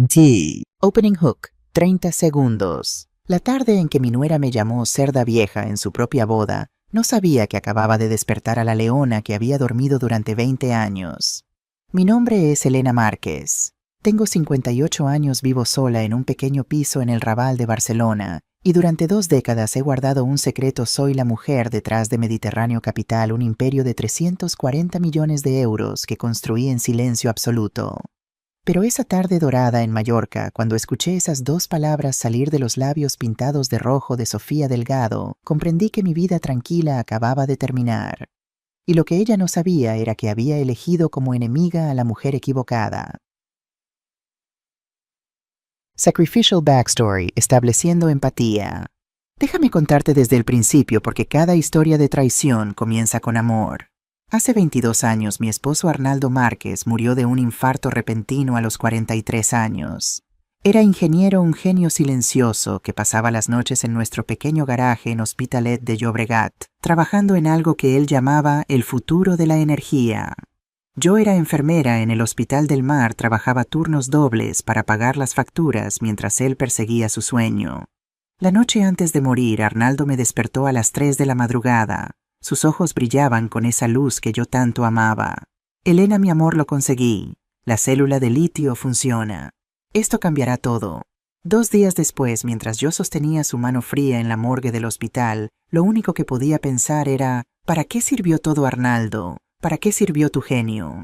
D. Opening hook, 30 segundos. La tarde en que mi nuera me llamó cerda vieja en su propia boda, no sabía que acababa de despertar a la leona que había dormido durante 20 años. Mi nombre es Elena Márquez. Tengo 58 años, vivo sola en un pequeño piso en el Raval de Barcelona, y durante 2 décadas he guardado un secreto. Soy la mujer detrás de Mediterráneo Capital, un imperio de 340 millones de euros que construí en silencio absoluto. Pero esa tarde dorada en Mallorca, cuando escuché esas 2 palabras salir de los labios pintados de rojo de Sofía Delgado, comprendí que mi vida tranquila acababa de terminar. Y lo que ella no sabía era que había elegido como enemiga a la mujer equivocada. Sacrificial Backstory, estableciendo empatía. Déjame contarte desde el principio, porque cada historia de traición comienza con amor. Hace 22 años mi esposo Arnaldo Márquez murió de un infarto repentino a los 43 años. Era ingeniero, un genio silencioso que pasaba las noches en nuestro pequeño garaje en Hospitalet de Llobregat, trabajando en algo que él llamaba el futuro de la energía. Yo era enfermera en el Hospital del Mar, trabajaba turnos dobles para pagar las facturas mientras él perseguía su sueño. La noche antes de morir, Arnaldo me despertó a las 3 de la madrugada. Sus ojos brillaban con esa luz que yo tanto amaba. Elena, mi amor, lo conseguí. La célula de litio funciona. Esto cambiará todo. 2 días después, mientras yo sostenía su mano fría en la morgue del hospital, lo único que podía pensar era: ¿para qué sirvió todo, Arnaldo? ¿Para qué sirvió tu genio?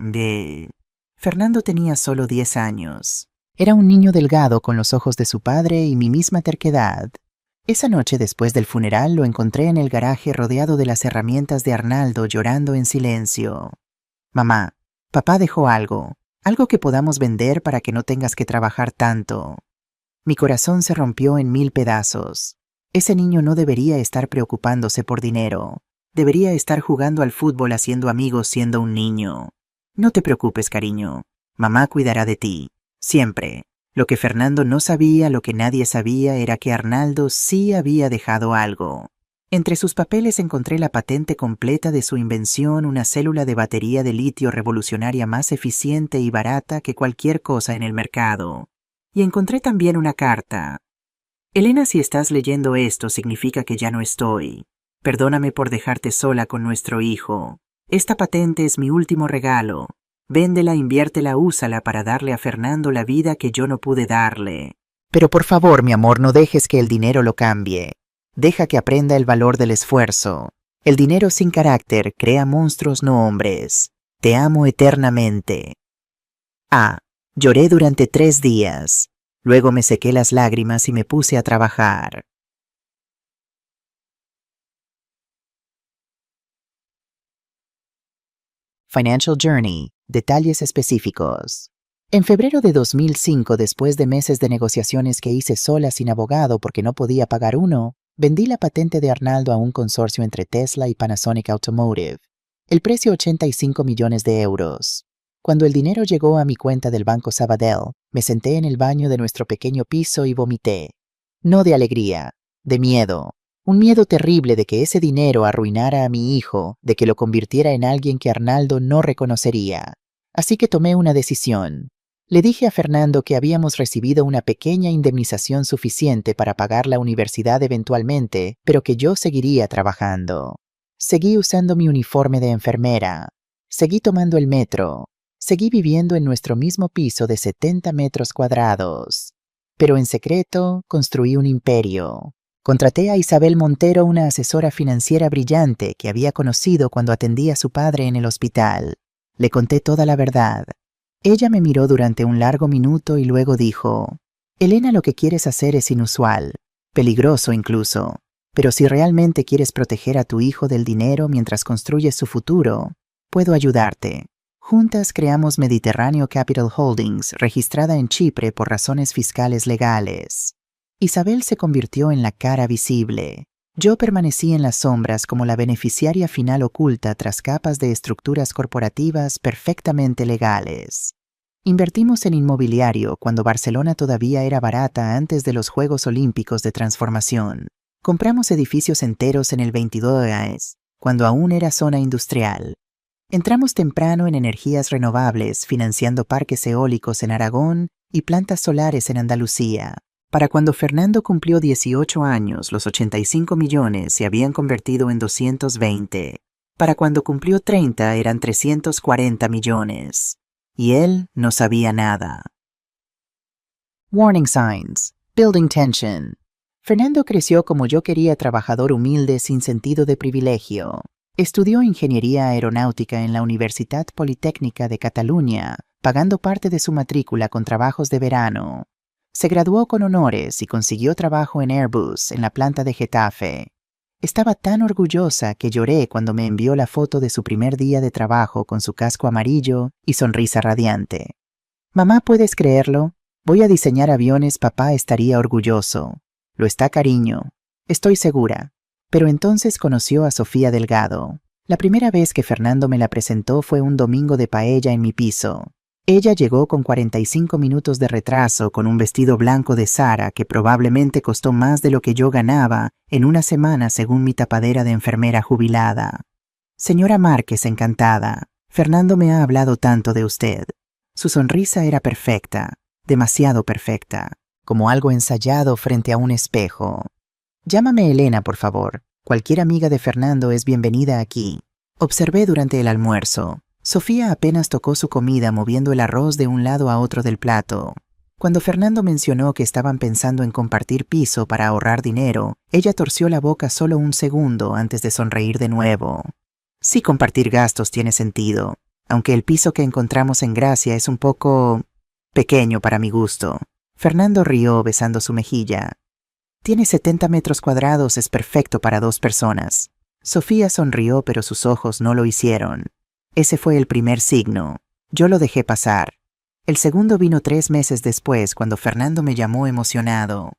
Fernando tenía solo 10 años. Era un niño delgado con los ojos de su padre y mi misma terquedad. Esa noche después del funeral lo encontré en el garaje rodeado de las herramientas de Arnaldo, llorando en silencio. Mamá, papá dejó algo que podamos vender para que no tengas que trabajar tanto. Mi corazón se rompió en 1000 pedazos. Ese niño no debería estar preocupándose por dinero. Debería estar jugando al fútbol, haciendo amigos, siendo un niño. No te preocupes, cariño. Mamá cuidará de ti. Siempre. Lo que Fernando no sabía, lo que nadie sabía, era que Arnaldo sí había dejado algo. Entre sus papeles encontré la patente completa de su invención, una célula de batería de litio revolucionaria más eficiente y barata que cualquier cosa en el mercado. Y encontré también una carta. Elena, si estás leyendo esto, significa que ya no estoy. Perdóname por dejarte sola con nuestro hijo. Esta patente es mi último regalo. Véndela, inviértela, úsala para darle a Fernando la vida que yo no pude darle. Pero por favor, mi amor, no dejes que el dinero lo cambie. Deja que aprenda el valor del esfuerzo. El dinero sin carácter crea monstruos, no hombres. Te amo eternamente. A. Lloré durante 3 días. Luego me sequé las lágrimas y me puse a trabajar. Financial Journey. Detalles específicos. En febrero de 2005, después de meses de negociaciones que hice sola sin abogado porque no podía pagar uno, vendí la patente de Arnaldo a un consorcio entre Tesla y Panasonic Automotive. El precio 85 millones de euros. Cuando el dinero llegó a mi cuenta del Banco Sabadell, me senté en el baño de nuestro pequeño piso y vomité. No de alegría, de miedo. Un miedo terrible de que ese dinero arruinara a mi hijo, de que lo convirtiera en alguien que Arnaldo no reconocería. Así que tomé una decisión. Le dije a Fernando que habíamos recibido una pequeña indemnización suficiente para pagar la universidad eventualmente, pero que yo seguiría trabajando. Seguí usando mi uniforme de enfermera. Seguí tomando el metro. Seguí viviendo en nuestro mismo piso de 70 metros cuadrados. Pero en secreto construí un imperio. Contraté a Isabel Montero, una asesora financiera brillante que había conocido cuando atendía a su padre en el hospital. Le conté toda la verdad. Ella me miró durante un largo minuto y luego dijo: Elena, lo que quieres hacer es inusual, peligroso incluso. Pero si realmente quieres proteger a tu hijo del dinero mientras construyes su futuro, puedo ayudarte. Juntas creamos Mediterráneo Capital Holdings, registrada en Chipre por razones fiscales legales. Isabel se convirtió en la cara visible. Yo permanecí en las sombras como la beneficiaria final oculta tras capas de estructuras corporativas perfectamente legales. Invertimos en inmobiliario cuando Barcelona todavía era barata antes de los Juegos Olímpicos de Transformación. Compramos edificios enteros en el 22 cuando aún era zona industrial. Entramos temprano en energías renovables, financiando parques eólicos en Aragón y plantas solares en Andalucía. Para cuando Fernando cumplió 18 años, los 85 millones se habían convertido en 220. Para cuando cumplió 30 eran 340 millones. Y él no sabía nada. Warning signs. Building tension. Fernando creció como yo quería, trabajador humilde sin sentido de privilegio. Estudió ingeniería aeronáutica en la Universitat Politécnica de Cataluña, pagando parte de su matrícula con trabajos de verano. Se graduó con honores y consiguió trabajo en Airbus, en la planta de Getafe. Estaba tan orgullosa que lloré cuando me envió la foto de su primer día de trabajo con su casco amarillo y sonrisa radiante. Mamá, ¿puedes creerlo? Voy a diseñar aviones, papá estaría orgulloso. Lo está, cariño. Estoy segura. Pero entonces conoció a Sofía Delgado. La primera vez que Fernando me la presentó fue un domingo de paella en mi piso. Ella llegó con 45 minutos de retraso con un vestido blanco de Zara que probablemente costó más de lo que yo ganaba en una semana según mi tapadera de enfermera jubilada. Señora Márquez, encantada. Fernando me ha hablado tanto de usted. Su sonrisa era perfecta, demasiado perfecta, como algo ensayado frente a un espejo. Llámame Elena, por favor. Cualquier amiga de Fernando es bienvenida aquí. Observé durante el almuerzo. Sofía apenas tocó su comida moviendo el arroz de un lado a otro del plato. Cuando Fernando mencionó que estaban pensando en compartir piso para ahorrar dinero, ella torció la boca solo un segundo antes de sonreír de nuevo. Sí, compartir gastos tiene sentido, aunque el piso que encontramos en Gracia es un poco pequeño para mi gusto. Fernando rió besando su mejilla. Tiene 70 metros cuadrados, es perfecto para 2 personas. Sofía sonrió, pero sus ojos no lo hicieron. Ese fue el primer signo. Yo lo dejé pasar. El segundo vino 3 meses después, cuando Fernando me llamó emocionado.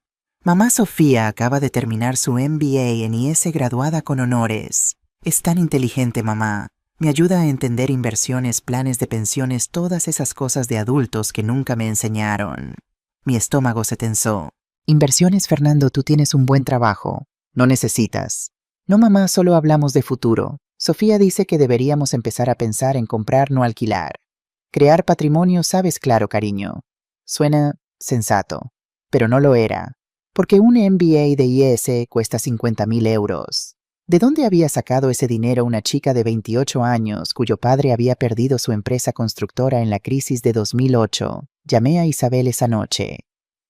Mamá, Sofía acaba de terminar su MBA en IES, graduada con honores. Es tan inteligente, mamá. Me ayuda a entender inversiones, planes de pensiones, todas esas cosas de adultos que nunca me enseñaron. Mi estómago se tensó. Inversiones, Fernando, tú tienes un buen trabajo. No necesitas. No, mamá, solo hablamos de futuro. Sofía dice que deberíamos empezar a pensar en comprar, no alquilar. Crear patrimonio, sabes, claro, cariño. Suena sensato, pero no lo era, porque un MBA de IES cuesta 50.000 euros. ¿De dónde había sacado ese dinero una chica de 28 años cuyo padre había perdido su empresa constructora en la crisis de 2008? Llamé a Isabel esa noche.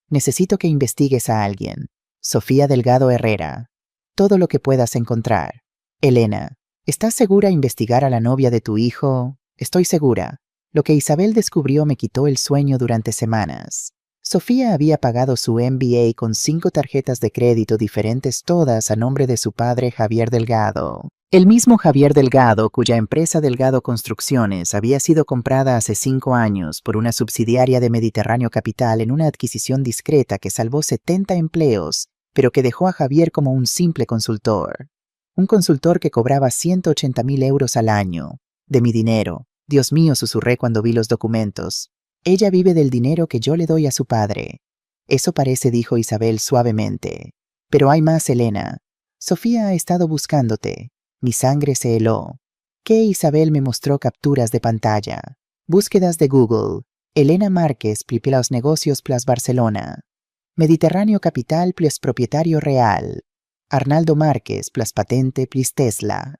Necesito que investigues a alguien. Sofía Delgado Herrera. Todo lo que puedas encontrar. Elena. ¿Estás segura investigar a la novia de tu hijo? Estoy segura. Lo que Isabel descubrió me quitó el sueño durante semanas. Sofía había pagado su MBA con 5 tarjetas de crédito diferentes, todas a nombre de su padre Javier Delgado. El mismo Javier Delgado, cuya empresa Delgado Construcciones había sido comprada hace 5 años por una subsidiaria de Mediterráneo Capital en una adquisición discreta que salvó 70 empleos, pero que dejó a Javier como un simple consultor. Un consultor que cobraba 180.000 euros al año. De mi dinero. Dios mío, susurré cuando vi los documentos. Ella vive del dinero que yo le doy a su padre. Eso parece, dijo Isabel suavemente. Pero hay más, Elena. Sofía ha estado buscándote. Mi sangre se heló. ¿Qué? Isabel me mostró capturas de pantalla. Búsquedas de Google. Elena Márquez plus negocios plus Barcelona. Mediterráneo Capital plus propietario real. Arnaldo Márquez plus patente plus Tesla.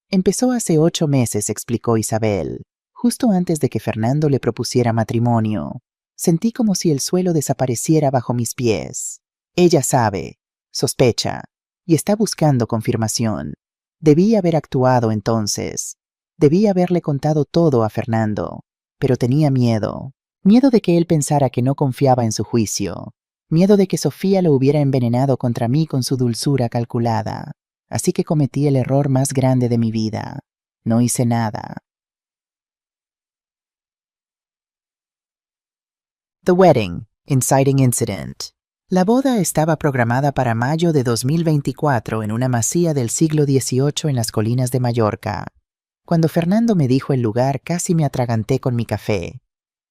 Empezó hace 8 meses, explicó Isabel, justo antes de que Fernando le propusiera matrimonio. Sentí como si el suelo desapareciera bajo mis pies. Ella sabe, sospecha, y está buscando confirmación. Debí haber actuado entonces. Debí haberle contado todo a Fernando, pero tenía miedo. Miedo de que él pensara que no confiaba en su juicio. Miedo de que Sofía lo hubiera envenenado contra mí con su dulzura calculada. Así que cometí el error más grande de mi vida. No hice nada. The Wedding, Inciting Incident. La boda estaba programada para mayo de 2024 en una masía del siglo XVIII en las colinas de Mallorca. Cuando Fernando me dijo el lugar, casi me atraganté con mi café.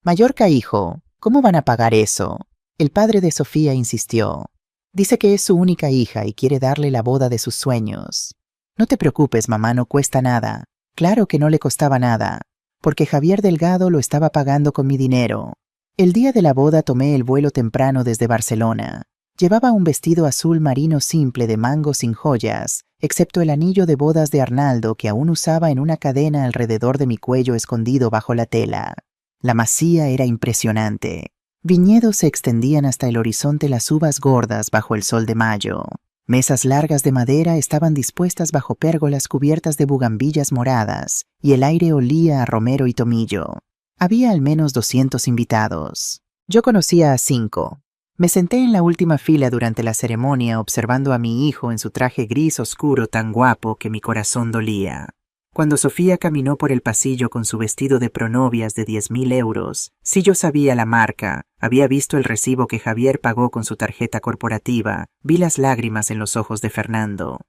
Mallorca, hijo, ¿cómo van a pagar eso? El padre de Sofía insistió. Dice que es su única hija y quiere darle la boda de sus sueños. No te preocupes, mamá, no cuesta nada. Claro que no le costaba nada, porque Javier Delgado lo estaba pagando con mi dinero. El día de la boda tomé el vuelo temprano desde Barcelona. Llevaba un vestido azul marino simple de mango sin joyas, excepto el anillo de bodas de Arnaldo que aún usaba en una cadena alrededor de mi cuello escondido bajo la tela. La masía era impresionante. Viñedos se extendían hasta el horizonte, las uvas gordas bajo el sol de mayo. Mesas largas de madera estaban dispuestas bajo pérgolas cubiertas de bugambillas moradas, y el aire olía a romero y tomillo. Había al menos 200 invitados. Yo conocía a 5. Me senté en la última fila durante la ceremonia observando a mi hijo en su traje gris oscuro tan guapo que mi corazón dolía. Cuando Sofía caminó por el pasillo con su vestido de pronovias de 10.000 euros, sí yo sabía la marca, había visto el recibo que Javier pagó con su tarjeta corporativa, vi las lágrimas en los ojos de Fernando.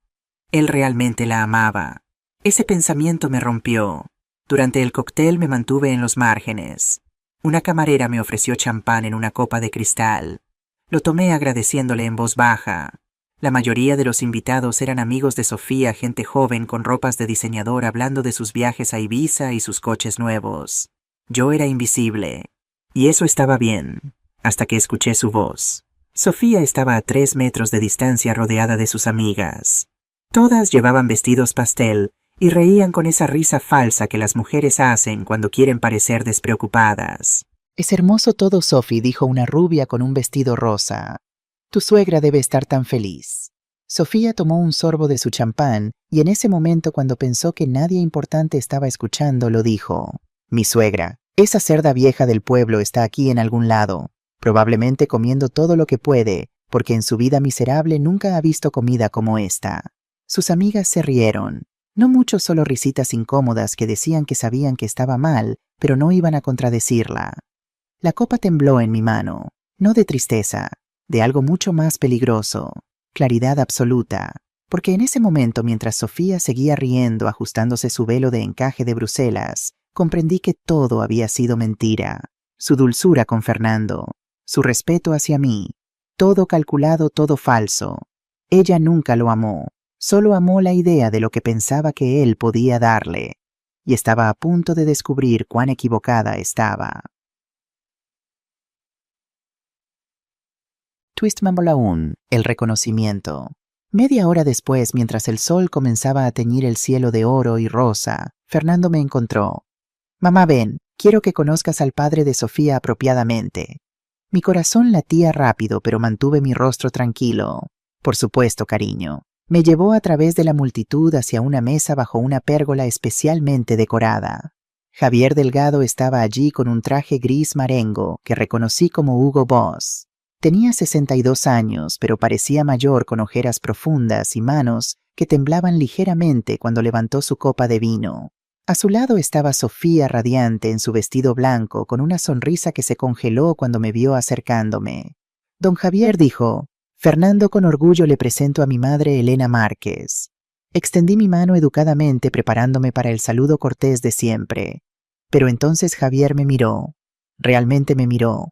Él realmente la amaba. Ese pensamiento me rompió. Durante el cóctel me mantuve en los márgenes. Una camarera me ofreció champán en una copa de cristal. Lo tomé agradeciéndole en voz baja. La mayoría de los invitados eran amigos de Sofía, gente joven con ropas de diseñador hablando de sus viajes a Ibiza y sus coches nuevos. Yo era invisible. Y eso estaba bien, hasta que escuché su voz. Sofía estaba a 3 metros de distancia rodeada de sus amigas. Todas llevaban vestidos pastel y reían con esa risa falsa que las mujeres hacen cuando quieren parecer despreocupadas. «Es hermoso todo, Sophie», dijo una rubia con un vestido rosa. «Tu suegra debe estar tan feliz». Sofía tomó un sorbo de su champán y en ese momento, cuando pensó que nadie importante estaba escuchando, lo dijo. «Mi suegra, esa cerda vieja del pueblo, está aquí en algún lado, probablemente comiendo todo lo que puede, porque en su vida miserable nunca ha visto comida como esta». Sus amigas se rieron. No mucho, solo risitas incómodas que decían que sabían que estaba mal, pero no iban a contradecirla. La copa tembló en mi mano, no de tristeza, de algo mucho más peligroso, claridad absoluta, porque en ese momento, mientras Sofía seguía riendo ajustándose su velo de encaje de Bruselas, comprendí que todo había sido mentira. Su dulzura con Fernando, su respeto hacia mí, todo calculado, todo falso. Ella nunca lo amó, solo amó la idea de lo que pensaba que él podía darle, y estaba a punto de descubrir cuán equivocada estaba. Twist number 1. El reconocimiento. Media hora después, mientras el sol comenzaba a teñir el cielo de oro y rosa, Fernando me encontró. «Mamá, ven, quiero que conozcas al padre de Sofía apropiadamente». Mi corazón latía rápido, pero mantuve mi rostro tranquilo. «Por supuesto, cariño». Me llevó a través de la multitud hacia una mesa bajo una pérgola especialmente decorada. Javier Delgado estaba allí con un traje gris marengo que reconocí como Hugo Boss. Tenía 62 años, pero parecía mayor, con ojeras profundas y manos que temblaban ligeramente cuando levantó su copa de vino. A su lado estaba Sofía, radiante en su vestido blanco, con una sonrisa que se congeló cuando me vio acercándome. «Don Javier», dijo. «Fernando, con orgullo le presento a mi madre, Elena Márquez». Extendí mi mano educadamente, preparándome para el saludo cortés de siempre. Pero entonces Javier me miró. Realmente me miró.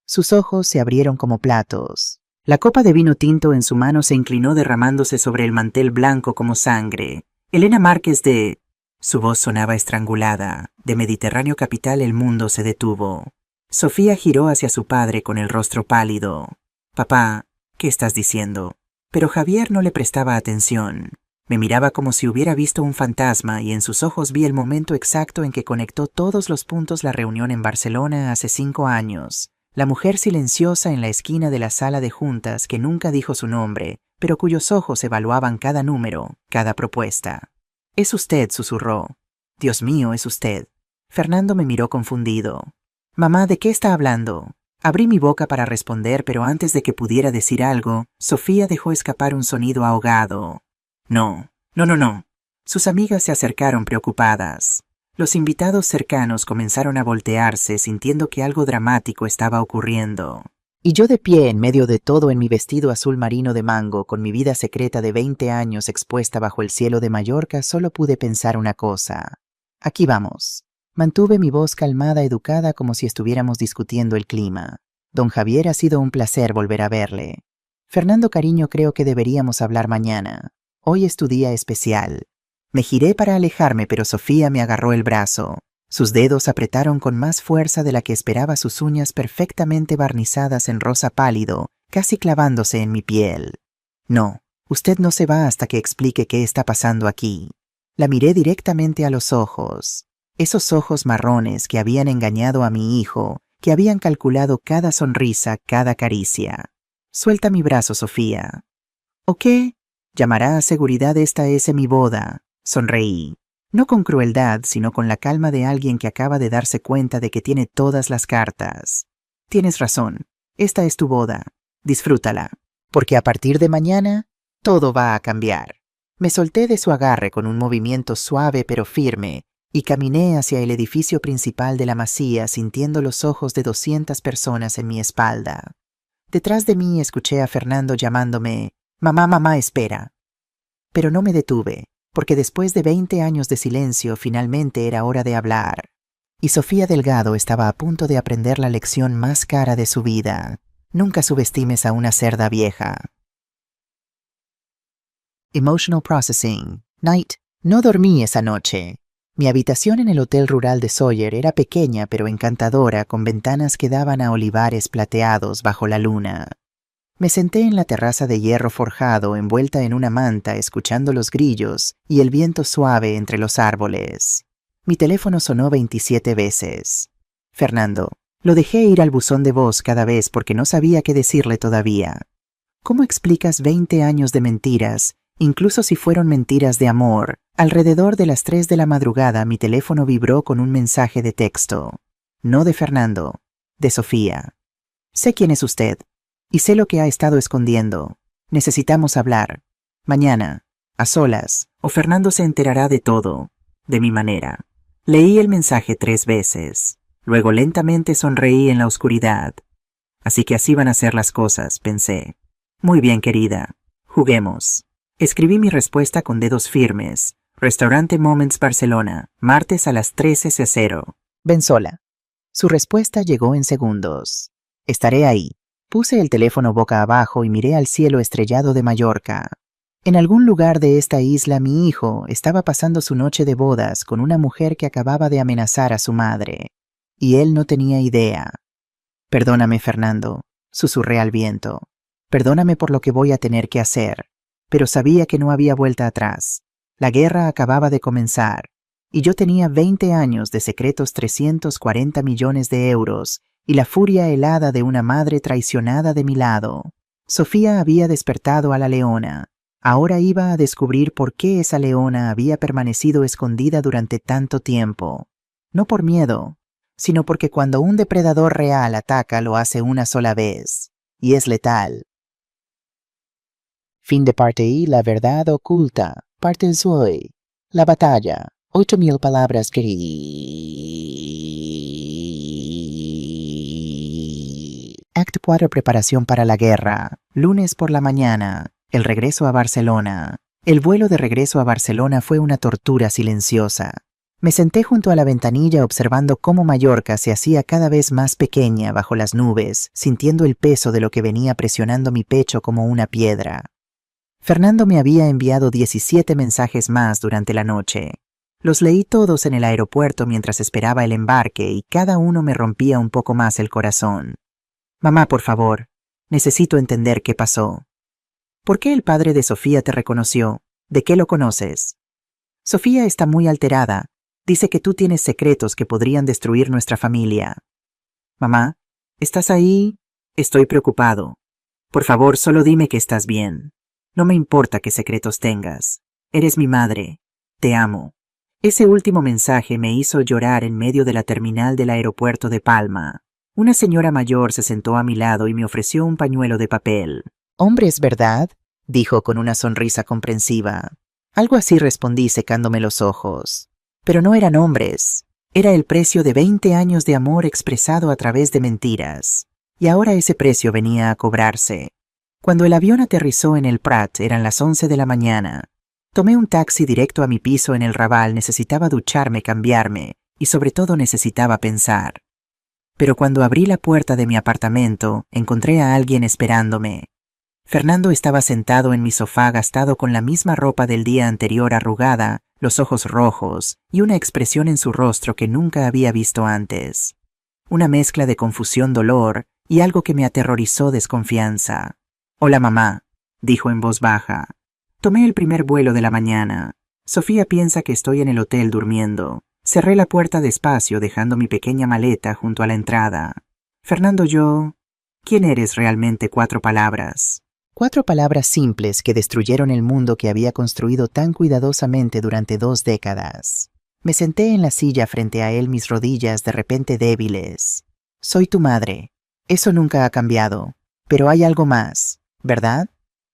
Sus ojos se abrieron como platos. La copa de vino tinto en su mano se inclinó, derramándose sobre el mantel blanco como sangre. «Elena Márquez de...» Su voz sonaba estrangulada. De Mediterráneo capital el mundo se detuvo. Sofía giró hacia su padre con el rostro pálido. «Papá, ¿qué estás diciendo?» Pero Javier no le prestaba atención. Me miraba como si hubiera visto un fantasma, y en sus ojos vi el momento exacto en que conectó todos los puntos la reunión en Barcelona hace 5 años. La mujer silenciosa en la esquina de la sala de juntas, que nunca dijo su nombre, pero cuyos ojos evaluaban cada número, cada propuesta. «Es usted», susurró. «Dios mío, es usted». Fernando me miró confundido. «Mamá, ¿de qué está hablando?» Abrí mi boca para responder, pero antes de que pudiera decir algo, Sofía dejó escapar un sonido ahogado. «No, no, no, no». Sus amigas se acercaron preocupadas. Los invitados cercanos comenzaron a voltearse, sintiendo que algo dramático estaba ocurriendo. Y yo, de pie en medio de todo, en mi vestido azul marino de mango, con mi vida secreta de 20 años expuesta bajo el cielo de Mallorca, solo pude pensar una cosa. «Aquí vamos». Mantuve mi voz calmada, educada, como si estuviéramos discutiendo el clima. «Don Javier, ha sido un placer volver a verle. Fernando, cariño, creo que deberíamos hablar mañana. Hoy es tu día especial». Me giré para alejarme, pero Sofía me agarró el brazo. Sus dedos apretaron con más fuerza de la que esperaba sus uñas perfectamente barnizadas en rosa pálido, casi clavándose en mi piel. No, usted no se va hasta que explique qué está pasando aquí. La miré directamente a los ojos. Esos ojos marrones que habían engañado a mi hijo, que habían calculado cada sonrisa, cada caricia. Suelta mi brazo, Sofía. ¿O qué? Llamará a seguridad, esta es mi boda. Sonreí. No con crueldad, sino con la calma de alguien que acaba de darse cuenta de que tiene todas las cartas. Tienes razón. Esta es tu boda. Disfrútala. Porque a partir de mañana, todo va a cambiar. Me solté de su agarre con un movimiento suave pero firme y caminé hacia el edificio principal de la masía sintiendo los ojos de 200 personas en mi espalda. Detrás de mí escuché a Fernando llamándome, «Mamá, mamá, espera». Pero no me detuve, porque después de 20 años de silencio finalmente era hora de hablar. Y Sofía Delgado estaba a punto de aprender la lección más cara de su vida. Nunca subestimes a una cerda vieja. Emotional Processing. Night. No dormí esa noche. Mi habitación en el Hotel Rural de Sawyer era pequeña pero encantadora, con ventanas que daban a olivares plateados bajo la luna. Me senté en la terraza de hierro forjado, envuelta en una manta, escuchando los grillos y el viento suave entre los árboles. Mi teléfono sonó 27 veces. Fernando. Lo dejé ir al buzón de voz cada vez porque no sabía qué decirle todavía. ¿Cómo explicas 20 años de mentiras, incluso si fueron mentiras de amor? Alrededor de las 3 de la madrugada mi teléfono vibró con un mensaje de texto. No de Fernando, de Sofía. Sé quién es usted, y sé lo que ha estado escondiendo. Necesitamos hablar. Mañana, a solas, o Fernando se enterará de todo, de mi manera. Leí el mensaje 3 veces. Luego lentamente sonreí en la oscuridad. Así que así van a ser las cosas, pensé. Muy bien, querida. Juguemos. Escribí mi respuesta con dedos firmes. Restaurante Moments Barcelona, martes a las 13:00. Ven sola. Su respuesta llegó en segundos. Estaré ahí. Puse el teléfono boca abajo y miré al cielo estrellado de Mallorca. En algún lugar de esta isla mi hijo estaba pasando su noche de bodas con una mujer que acababa de amenazar a su madre. Y él no tenía idea. Perdóname, Fernando, susurré al viento. Perdóname por lo que voy a tener que hacer. Pero sabía que no había vuelta atrás. La guerra acababa de comenzar, y yo tenía 20 años de secretos 340 millones de euros y la furia helada de una madre traicionada de mi lado. Sofía había despertado a la leona. Ahora iba a descubrir por qué esa leona había permanecido escondida durante tanto tiempo. No por miedo, sino porque cuando un depredador real ataca lo hace una sola vez, y es letal. Fin de parte I. La verdad oculta. Parte II. La batalla. 8.000 palabras Acto 4. Preparación para la guerra. Lunes por la mañana. El regreso a Barcelona. El vuelo de regreso a Barcelona fue una tortura silenciosa. Me senté junto a la ventanilla observando cómo Mallorca se hacía cada vez más pequeña bajo las nubes, sintiendo el peso de lo que venía presionando mi pecho como una piedra. Fernando me había enviado 17 mensajes más durante la noche. Los leí todos en el aeropuerto mientras esperaba el embarque y cada uno me rompía un poco más el corazón. Mamá, por favor, necesito entender qué pasó. ¿Por qué el padre de Sofía te reconoció? ¿De qué lo conoces? Sofía está muy alterada. Dice que tú tienes secretos que podrían destruir nuestra familia. Mamá, ¿estás ahí? Estoy preocupado. Por favor, solo dime que estás bien. No me importa qué secretos tengas. Eres mi madre. Te amo. Ese último mensaje me hizo llorar en medio de la terminal del aeropuerto de Palma. Una señora mayor se sentó a mi lado y me ofreció un pañuelo de papel. «Hombres, ¿verdad?», dijo con una sonrisa comprensiva. Algo así respondí secándome los ojos. Pero no eran hombres. Era el precio de 20 años de amor expresado a través de mentiras. Y ahora ese precio venía a cobrarse. Cuando el avión aterrizó en el Prat eran las 11 de la mañana. Tomé un taxi directo a mi piso en el Raval. Necesitaba ducharme, cambiarme y sobre todo necesitaba pensar. Pero cuando abrí la puerta de mi apartamento, encontré a alguien esperándome. Fernando estaba sentado en mi sofá gastado con la misma ropa del día anterior arrugada, los ojos rojos y una expresión en su rostro que nunca había visto antes. Una mezcla de confusión, dolor y algo que me aterrorizó, desconfianza. «Hola, mamá», dijo en voz baja. «Tomé el primer vuelo de la mañana. Sofía piensa que estoy en el hotel durmiendo». Cerré la puerta despacio, dejando mi pequeña maleta junto a la entrada. «Fernando, ¿quién eres realmente?», 4 palabras. 4 palabras simples que destruyeron el mundo que había construido tan cuidadosamente durante 2 décadas. Me senté en la silla frente a él, mis rodillas de repente débiles. «Soy tu madre. Eso nunca ha cambiado. Pero hay algo más, ¿verdad?».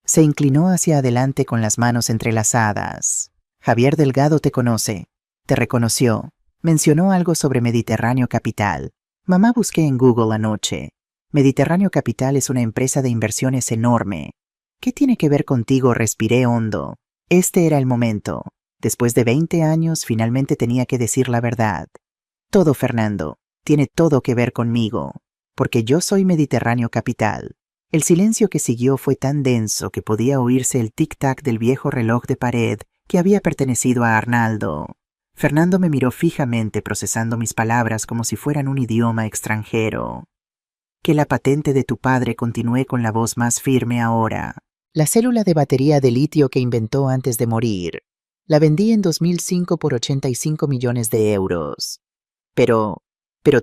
Se inclinó hacia adelante con las manos entrelazadas. «Javier Delgado te conoce. Te reconoció. Mencionó algo sobre Mediterráneo Capital. Mamá, busqué en Google anoche. Mediterráneo Capital es una empresa de inversiones enorme. ¿Qué tiene que ver contigo?». Respiré hondo. Este era el momento. Después de 20 años, finalmente tenía que decir la verdad. «Todo, Fernando. Tiene todo que ver conmigo. Porque yo soy Mediterráneo Capital». El silencio que siguió fue tan denso que podía oírse el tic-tac del viejo reloj de pared que había pertenecido a Arnaldo. Fernando me miró fijamente, procesando mis palabras como si fueran un idioma extranjero. «Que la patente de tu padre», continué con la voz más firme ahora. «La célula de batería de litio que inventó antes de morir. La vendí en 2005 por 85 millones de euros. Pero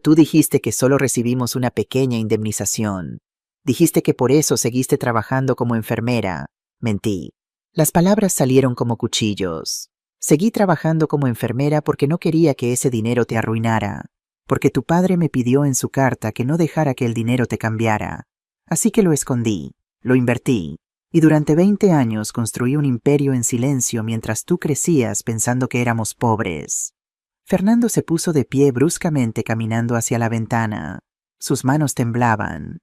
tú dijiste que solo recibimos una pequeña indemnización. Dijiste que por eso seguiste trabajando como enfermera». Mentí. Las palabras salieron como cuchillos. «Seguí trabajando como enfermera porque no quería que ese dinero te arruinara. Porque tu padre me pidió en su carta que no dejara que el dinero te cambiara. Así que lo escondí, lo invertí, y durante 20 años construí un imperio en silencio mientras tú crecías pensando que éramos pobres». Fernando se puso de pie bruscamente, caminando hacia la ventana. Sus manos temblaban.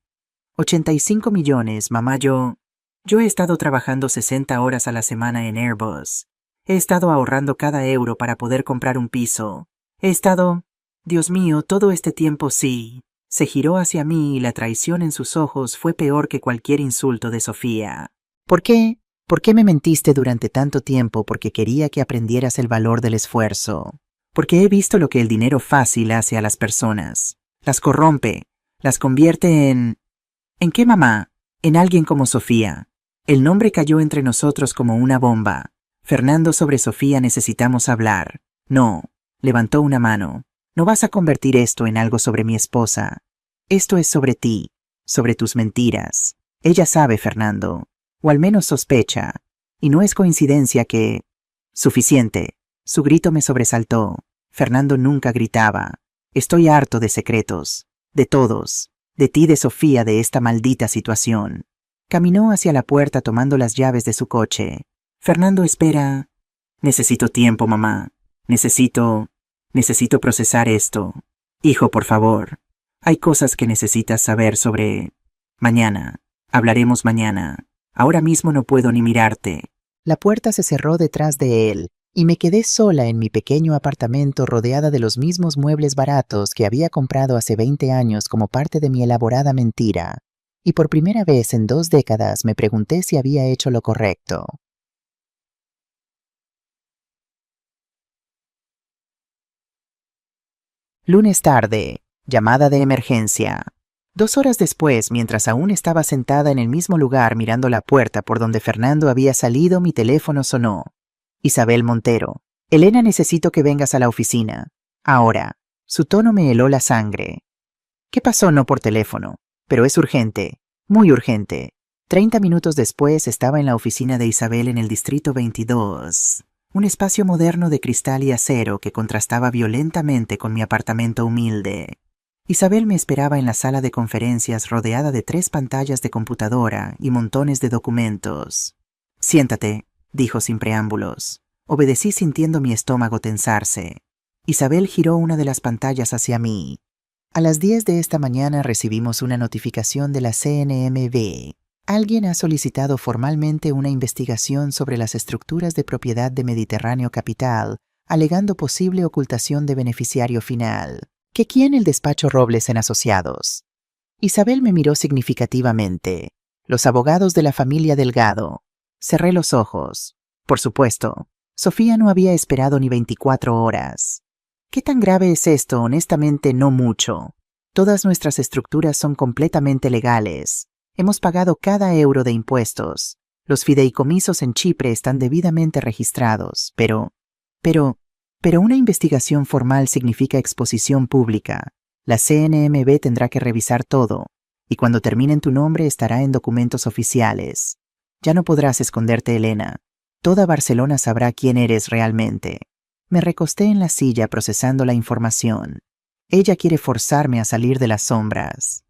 «85 millones, mamá. Yo he estado trabajando 60 horas a la semana en Airbus. He estado ahorrando cada euro para poder comprar un piso. He estado... Dios mío, todo este tiempo sí». Se giró hacia mí y la traición en sus ojos fue peor que cualquier insulto de Sofía. «¿Por qué? ¿Por qué me mentiste durante tanto tiempo? Porque quería que aprendieras el valor del esfuerzo. Porque he visto lo que el dinero fácil hace a las personas. Las corrompe, las convierte en... ¿En qué, mamá? En alguien como Sofía». El nombre cayó entre nosotros como una bomba. «Fernando, sobre Sofía necesitamos hablar». «No», levantó una mano. «No vas a convertir esto en algo sobre mi esposa. Esto es sobre ti, sobre tus mentiras. Ella sabe, Fernando, o al menos sospecha, y no es coincidencia que...». «Suficiente». Su grito me sobresaltó. Fernando nunca gritaba. «Estoy harto de secretos, de todos, de ti, de Sofía, de esta maldita situación». Caminó hacia la puerta tomando las llaves de su coche. «Fernando, espera». «Necesito tiempo, mamá. Necesito procesar esto. Hijo, por favor. Hay cosas que necesitas saber sobre... Mañana. Hablaremos mañana. Ahora mismo no puedo ni mirarte». La puerta se cerró detrás de él y me quedé sola en mi pequeño apartamento, rodeada de los mismos muebles baratos que había comprado hace 20 años como parte de mi elaborada mentira. Y por primera vez en 2 décadas me pregunté si había hecho lo correcto. Lunes tarde. Llamada de emergencia. 2 horas después, mientras aún estaba sentada en el mismo lugar mirando la puerta por donde Fernando había salido, mi teléfono sonó. «Isabel Montero. Elena, necesito que vengas a la oficina. Ahora». Su tono me heló la sangre. «¿Qué pasó?». «No por teléfono. Pero es urgente. Muy urgente». 30 minutos después estaba en la oficina de Isabel en el Distrito 22. Un espacio moderno de cristal y acero que contrastaba violentamente con mi apartamento humilde. Isabel me esperaba en la sala de conferencias, rodeada de 3 pantallas de computadora y montones de documentos. «Siéntate», dijo sin preámbulos. Obedecí sintiendo mi estómago tensarse. Isabel giró una de las pantallas hacia mí. «A las 10 de esta mañana recibimos una notificación de la CNMV. Alguien ha solicitado formalmente una investigación sobre las estructuras de propiedad de Mediterráneo Capital, alegando posible ocultación de beneficiario final. ¿Que quién? El despacho Robles en Asociados». Isabel me miró significativamente. «Los abogados de la familia Delgado». Cerré los ojos. «Por supuesto. Sofía no había esperado ni 24 horas. ¿Qué tan grave es esto? Honestamente, no mucho. Todas nuestras estructuras son completamente legales. Hemos pagado cada euro de impuestos. Los fideicomisos en Chipre están debidamente registrados, pero una investigación formal significa exposición pública. La CNMV tendrá que revisar todo, y cuando termine en tu nombre estará en documentos oficiales. Ya no podrás esconderte, Elena. Toda Barcelona sabrá quién eres realmente. Me recosté en la silla procesando la información. Ella quiere forzarme a salir de las sombras.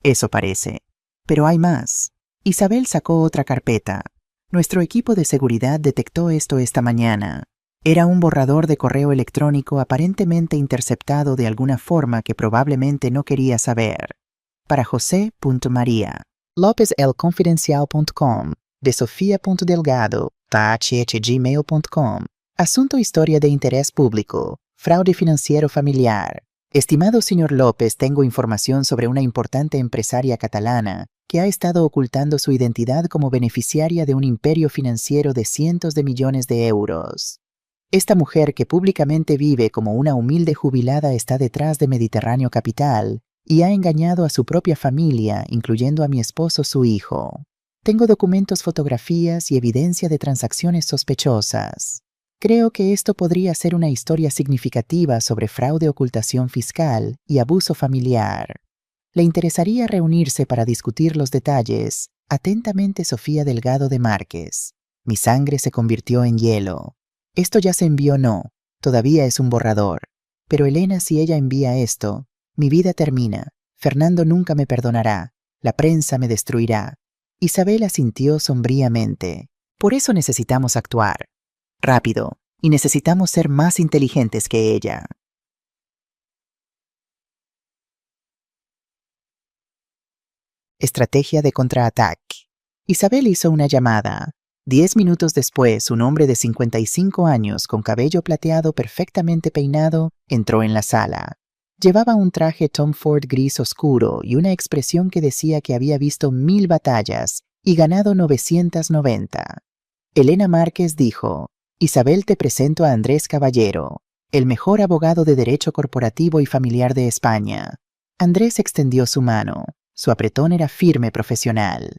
Eso parece. Pero hay más. Isabel sacó otra carpeta. Nuestro equipo de seguridad detectó esto esta mañana. Era un borrador de correo electrónico aparentemente interceptado de alguna forma que probablemente no quería saber. Para José.María. LópezElConfidencial.com. De Sofía.Delgado. @gmail.com. Asunto historia de interés público. Fraude financiero familiar. Estimado señor López, tengo información sobre una importante empresaria catalana que ha estado ocultando su identidad como beneficiaria de un imperio financiero de cientos de millones de euros. Esta mujer que públicamente vive como una humilde jubilada está detrás de Mediterráneo Capital y ha engañado a su propia familia, incluyendo a mi esposo, su hijo. Tengo documentos, fotografías y evidencia de transacciones sospechosas. Creo que esto podría ser una historia significativa sobre fraude, ocultación fiscal y abuso familiar. ¿Le interesaría reunirse para discutir los detalles? Atentamente, Sofía Delgado de Márquez. Mi sangre se convirtió en hielo. Esto ya se envió, no. Todavía es un borrador. Pero Elena, si ella envía esto, mi vida termina. Fernando nunca me perdonará. La prensa me destruirá. Isabel asintió sombríamente. Por eso necesitamos actuar. Rápido. Y necesitamos ser más inteligentes que ella. Estrategia de contraataque. Isabel hizo una llamada. 10 minutos después, un hombre de 55 años con cabello plateado perfectamente peinado entró en la sala. Llevaba un traje Tom Ford gris oscuro y una expresión que decía que había visto 1000 batallas y ganado 990. Elena Márquez dijo: Isabel, te presento a Andrés Caballero, el mejor abogado de derecho corporativo y familiar de España. Andrés extendió su mano. Su apretón era firme, profesional.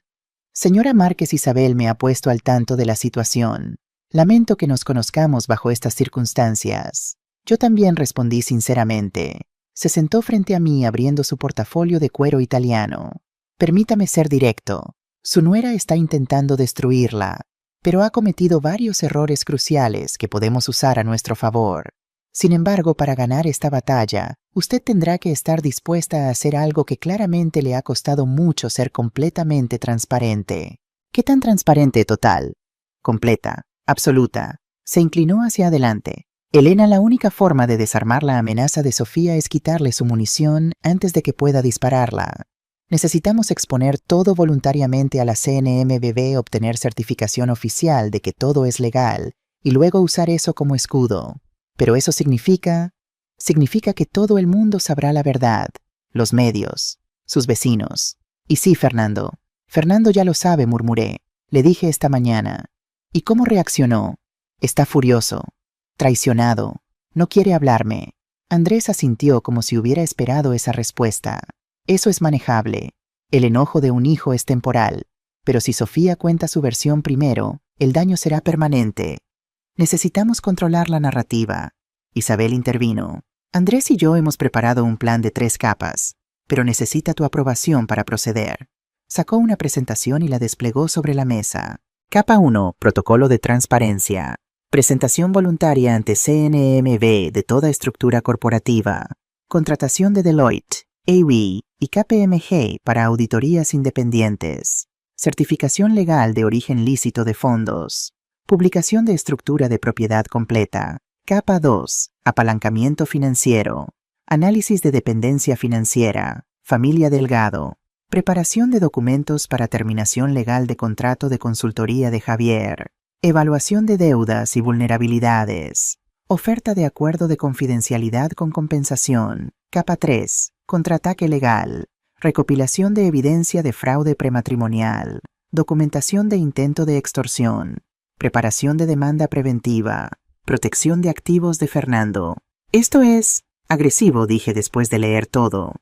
Señora Márquez, Isabel me ha puesto al tanto de la situación. Lamento que nos conozcamos bajo estas circunstancias. Yo también, respondí sinceramente. Se sentó frente a mí abriendo su portafolio de cuero italiano. Permítame ser directo. Su nuera está intentando destruirla, pero ha cometido varios errores cruciales que podemos usar a nuestro favor. Sin embargo, para ganar esta batalla, usted tendrá que estar dispuesta a hacer algo que claramente le ha costado mucho: ser completamente transparente. ¿Qué tan transparente? Total. Completa. Absoluta. Se inclinó hacia adelante. Elena, la única forma de desarmar la amenaza de Sofía es quitarle su munición antes de que pueda dispararla. Necesitamos exponer todo voluntariamente a la CNMV, obtener certificación oficial de que todo es legal y luego usar eso como escudo. Pero eso significa que todo el mundo sabrá la verdad, los medios, sus vecinos. Y sí, Fernando ya lo sabe, murmuré. Le dije esta mañana. ¿Y cómo reaccionó? Está furioso, traicionado, no quiere hablarme. Andrés asintió como si hubiera esperado esa respuesta. Eso es manejable. El enojo de un hijo es temporal, pero si Sofía cuenta su versión primero, el daño será permanente. Necesitamos controlar la narrativa. Isabel intervino. Andrés y yo hemos preparado un plan de 3 capas, pero necesita tu aprobación para proceder. Sacó una presentación y la desplegó sobre la mesa. Capa 1. Protocolo de transparencia. Presentación voluntaria ante CNMV de toda estructura corporativa. Contratación de Deloitte, EY y KPMG para auditorías independientes. Certificación legal de origen lícito de fondos. Publicación de estructura de propiedad completa. Capa 2. Apalancamiento financiero. Análisis de dependencia financiera. Familia Delgado. Preparación de documentos para terminación legal de contrato de consultoría de Javier. Evaluación de deudas y vulnerabilidades. Oferta de acuerdo de confidencialidad con compensación. Capa 3. Contraataque legal. Recopilación de evidencia de fraude prematrimonial. Documentación de intento de extorsión. Preparación de demanda preventiva. Protección de activos de Fernando. Esto es agresivo, dije después de leer todo.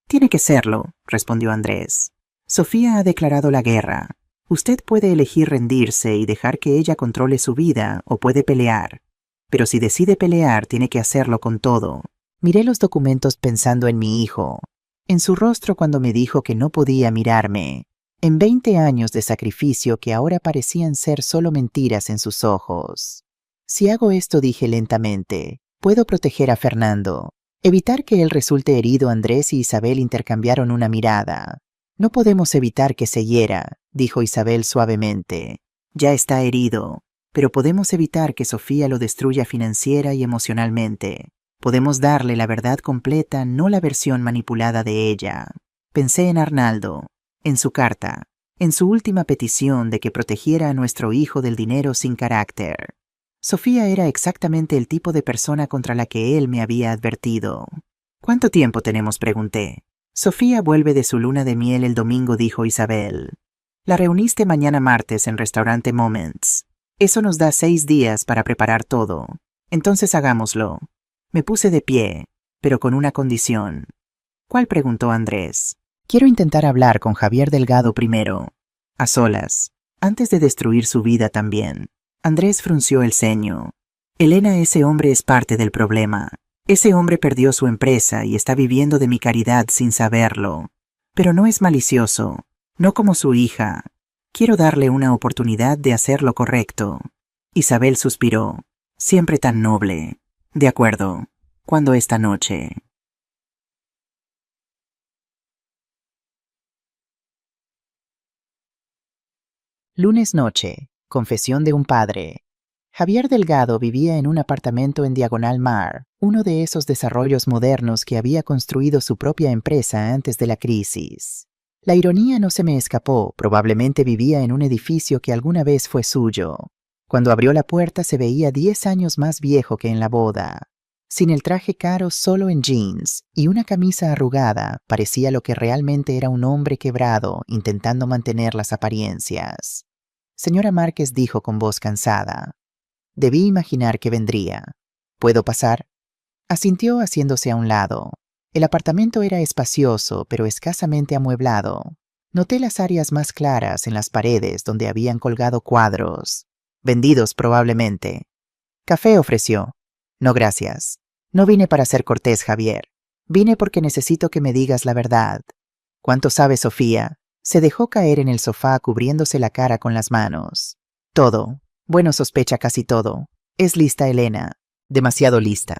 Tiene que serlo, respondió Andrés. Sofía ha declarado la guerra. Usted puede elegir rendirse y dejar que ella controle su vida o puede pelear. Pero si decide pelear, tiene que hacerlo con todo. Miré los documentos pensando en mi hijo, en su rostro cuando me dijo que no podía mirarme, en 20 años de sacrificio que ahora parecían ser solo mentiras en sus ojos. Si hago esto, dije lentamente, puedo proteger a Fernando, evitar que él resulte herido. Andrés y Isabel intercambiaron una mirada. No podemos evitar que se hiera, dijo Isabel suavemente. Ya está herido, pero podemos evitar que Sofía lo destruya financiera y emocionalmente. Podemos darle la verdad completa, no la versión manipulada de ella. Pensé en Arnaldo, en su carta, en su última petición de que protegiera a nuestro hijo del dinero sin carácter. Sofía era exactamente el tipo de persona contra la que él me había advertido. ¿Cuánto tiempo tenemos?, pregunté. Sofía vuelve de su luna de miel el domingo, dijo Isabel. La reuniste mañana martes en restaurante Moments. Eso nos da 6 días para preparar todo. Entonces hagámoslo. Me puse de pie, pero con una condición. ¿Cuál?, preguntó Andrés. Quiero intentar hablar con Javier Delgado primero, a solas, antes de destruir su vida también. Andrés frunció el ceño. Elena, ese hombre es parte del problema. Ese hombre perdió su empresa y está viviendo de mi caridad sin saberlo. Pero no es malicioso, no como su hija. Quiero darle una oportunidad de hacer lo correcto. Isabel suspiró. Siempre tan noble. De acuerdo. ¿Cuándo esta noche? Lunes noche. Confesión de un padre. Javier Delgado vivía en un apartamento en Diagonal Mar, uno de esos desarrollos modernos que había construido su propia empresa antes de la crisis. La ironía no se me escapó, probablemente vivía en un edificio que alguna vez fue suyo. Cuando abrió la puerta se veía 10 años más viejo que en la boda. Sin el traje caro, solo en jeans y una camisa arrugada, parecía lo que realmente era un hombre quebrado, intentando mantener las apariencias. Señora Márquez, dijo con voz cansada. Debí imaginar que vendría. ¿Puedo pasar? Asintió haciéndose a un lado. El apartamento era espacioso, pero escasamente amueblado. Noté las áreas más claras en las paredes donde habían colgado cuadros. Vendidos probablemente. Café, ofreció. No, gracias. No vine para ser cortés, Javier. Vine porque necesito que me digas la verdad. ¿Cuánto sabe Sofía? Se dejó caer en el sofá cubriéndose la cara con las manos. Todo. Bueno, sospecha casi todo. Es lista, Elena. Demasiado lista.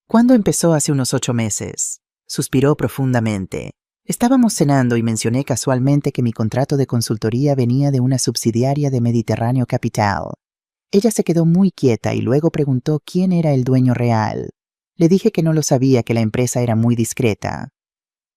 ¿Cuándo empezó? Hace unos 8 meses. Suspiró profundamente. Estábamos cenando y mencioné casualmente que mi contrato de consultoría venía de una subsidiaria de Mediterráneo Capital. Ella se quedó muy quieta y luego preguntó quién era el dueño real. Le dije que no lo sabía, que la empresa era muy discreta.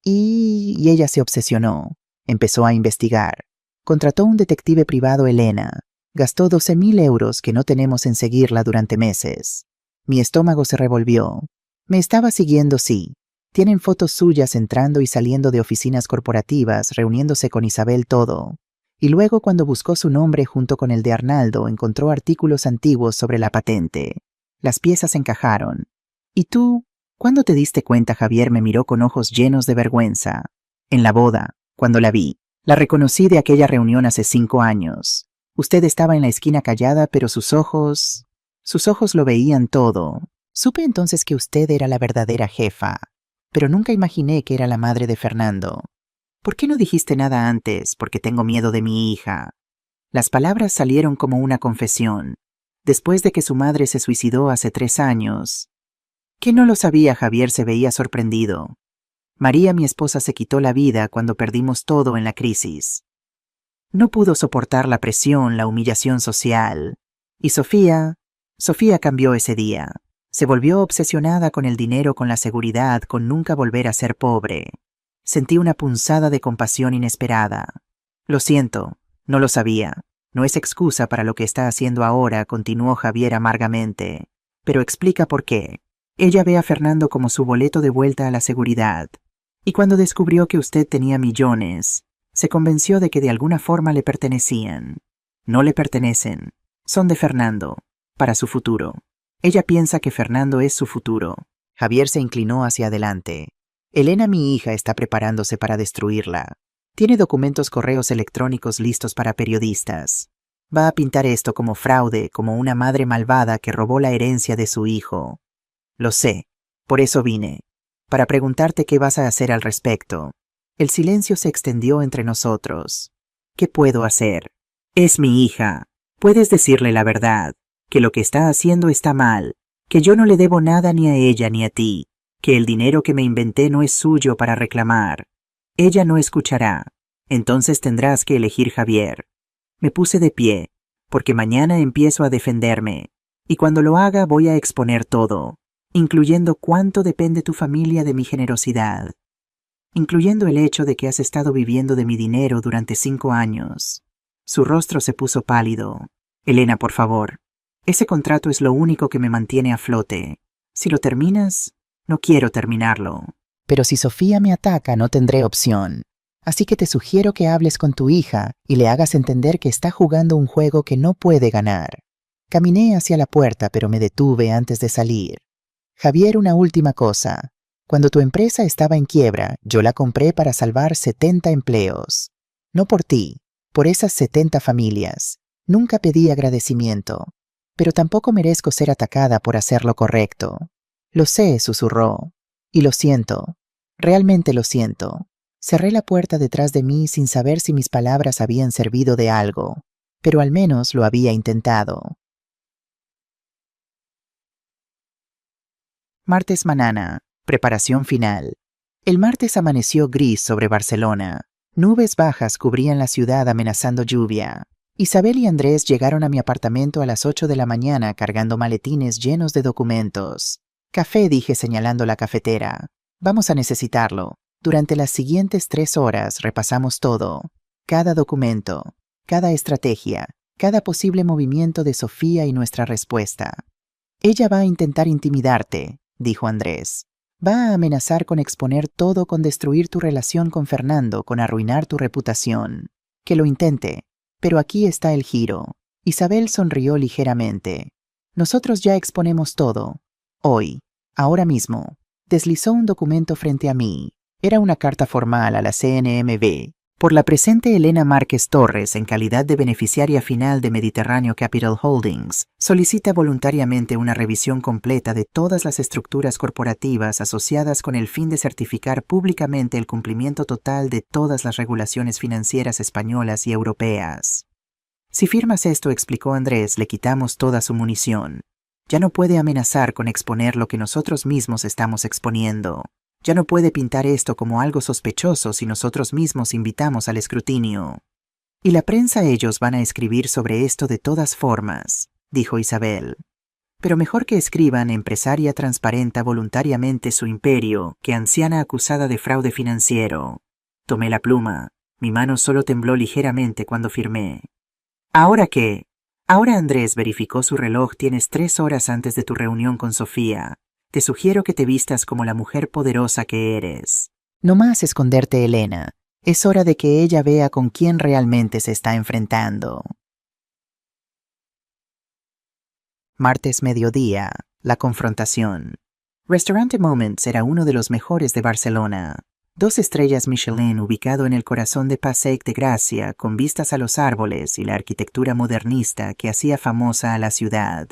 Y ella se obsesionó. Empezó a investigar. Contrató un detective privado, Elena. Gastó 12.000 euros que no tenemos en seguirla durante meses. Mi estómago se revolvió. Me estaba siguiendo, sí. Tienen fotos suyas entrando y saliendo de oficinas corporativas, reuniéndose con Isabel, todo. Y luego, cuando buscó su nombre junto con el de Arnaldo, encontró artículos antiguos sobre la patente. Las piezas encajaron. ¿Y tú? ¿Cuándo te diste cuenta? Javier me miró con ojos llenos de vergüenza. En la boda, cuando la vi. La reconocí de aquella reunión hace 5 años. Usted estaba en la esquina callada, pero sus ojos lo veían todo. Supe entonces que usted era la verdadera jefa, pero nunca imaginé que era la madre de Fernando. ¿Por qué no dijiste nada antes? Porque tengo miedo de mi hija. Las palabras salieron como una confesión. Después de que su madre se suicidó hace 3 años. ¿Qué no lo sabía? Javier se veía sorprendido. María, mi esposa, se quitó la vida cuando perdimos todo en la crisis. No pudo soportar la presión, la humillación social. Y Sofía cambió ese día. Se volvió obsesionada con el dinero, con la seguridad, con nunca volver a ser pobre. Sentí una punzada de compasión inesperada. Lo siento, no lo sabía. No es excusa para lo que está haciendo ahora, continuó Javier amargamente. Pero explica por qué. Ella ve a Fernando como su boleto de vuelta a la seguridad. Y cuando descubrió que usted tenía millones, se convenció de que de alguna forma le pertenecían. No le pertenecen. Son de Fernando, para su futuro. Ella piensa que Fernando es su futuro. Javier se inclinó hacia adelante. Elena, mi hija, está preparándose para destruirla. Tiene documentos correos electrónicos listos para periodistas. Va a pintar esto como fraude, como una madre malvada que robó la herencia de su hijo. Lo sé, por eso vine, para preguntarte qué vas a hacer al respecto. El silencio se extendió entre nosotros. ¿Qué puedo hacer? Es mi hija. Puedes decirle la verdad, que lo que está haciendo está mal, que yo no le debo nada ni a ella ni a ti, que el dinero que me inventé no es suyo para reclamar. Ella no escuchará. Entonces tendrás que elegir, Javier. Me puse de pie, porque mañana empiezo a defenderme, y cuando lo haga voy a exponer todo, incluyendo cuánto depende tu familia de mi generosidad, incluyendo el hecho de que has estado viviendo de mi dinero durante 5 años. Su rostro se puso pálido. Elena, por favor, ese contrato es lo único que me mantiene a flote. Si lo terminas, no quiero terminarlo. Pero si Sofía me ataca, no tendré opción. Así que te sugiero que hables con tu hija y le hagas entender que está jugando un juego que no puede ganar. Caminé hacia la puerta, pero me detuve antes de salir. Javier, una última cosa. Cuando tu empresa estaba en quiebra, yo la compré para salvar 70 empleos. No por ti, por esas 70 familias. Nunca pedí agradecimiento, pero tampoco merezco ser atacada por hacer lo correcto. Lo sé, susurró. Y lo siento. Realmente lo siento. Cerré la puerta detrás de mí sin saber si mis palabras habían servido de algo, pero al menos lo había intentado. Martes mañana. Preparación final. El martes amaneció gris sobre Barcelona. Nubes bajas cubrían la ciudad amenazando lluvia. Isabel y Andrés llegaron a mi apartamento a las 8 de la mañana cargando maletines llenos de documentos. Café, dije señalando la cafetera. Vamos a necesitarlo. Durante las siguientes 3 horas repasamos todo. Cada documento, cada estrategia, cada posible movimiento de Sofía y nuestra respuesta. Ella va a intentar intimidarte, dijo Andrés. Va a amenazar con exponer todo, con destruir tu relación con Fernando, con arruinar tu reputación. Que lo intente. Pero aquí está el giro. Isabel sonrió ligeramente. Nosotros ya exponemos todo. Hoy, ahora mismo. Deslizó un documento frente a mí. Era una carta formal a la CNMV. Por la presente Elena Márquez Torres, en calidad de beneficiaria final de Mediterráneo Capital Holdings, solicita voluntariamente una revisión completa de todas las estructuras corporativas asociadas con el fin de certificar públicamente el cumplimiento total de todas las regulaciones financieras españolas y europeas. Si firmas esto, explicó Andrés, le quitamos toda su munición. Ya no puede amenazar con exponer lo que nosotros mismos estamos exponiendo. Ya no puede pintar esto como algo sospechoso si nosotros mismos invitamos al escrutinio. Y la prensa, ellos van a escribir sobre esto de todas formas, dijo Isabel. Pero mejor que escriban: empresaria transparenta voluntariamente su imperio que anciana acusada de fraude financiero. Tomé la pluma. Mi mano solo tembló ligeramente cuando firmé. ¿Ahora qué? Ahora Andrés verificó su reloj. Tienes 3 horas antes de tu reunión con Sofía. Te sugiero que te vistas como la mujer poderosa que eres. No más esconderte, Elena. Es hora de que ella vea con quién realmente se está enfrentando. Martes mediodía. La confrontación. Restaurante Moments era uno de los mejores de Barcelona. 2 estrellas Michelin, ubicado en el corazón de Passeig de Gracia, con vistas a los árboles y la arquitectura modernista que hacía famosa a la ciudad.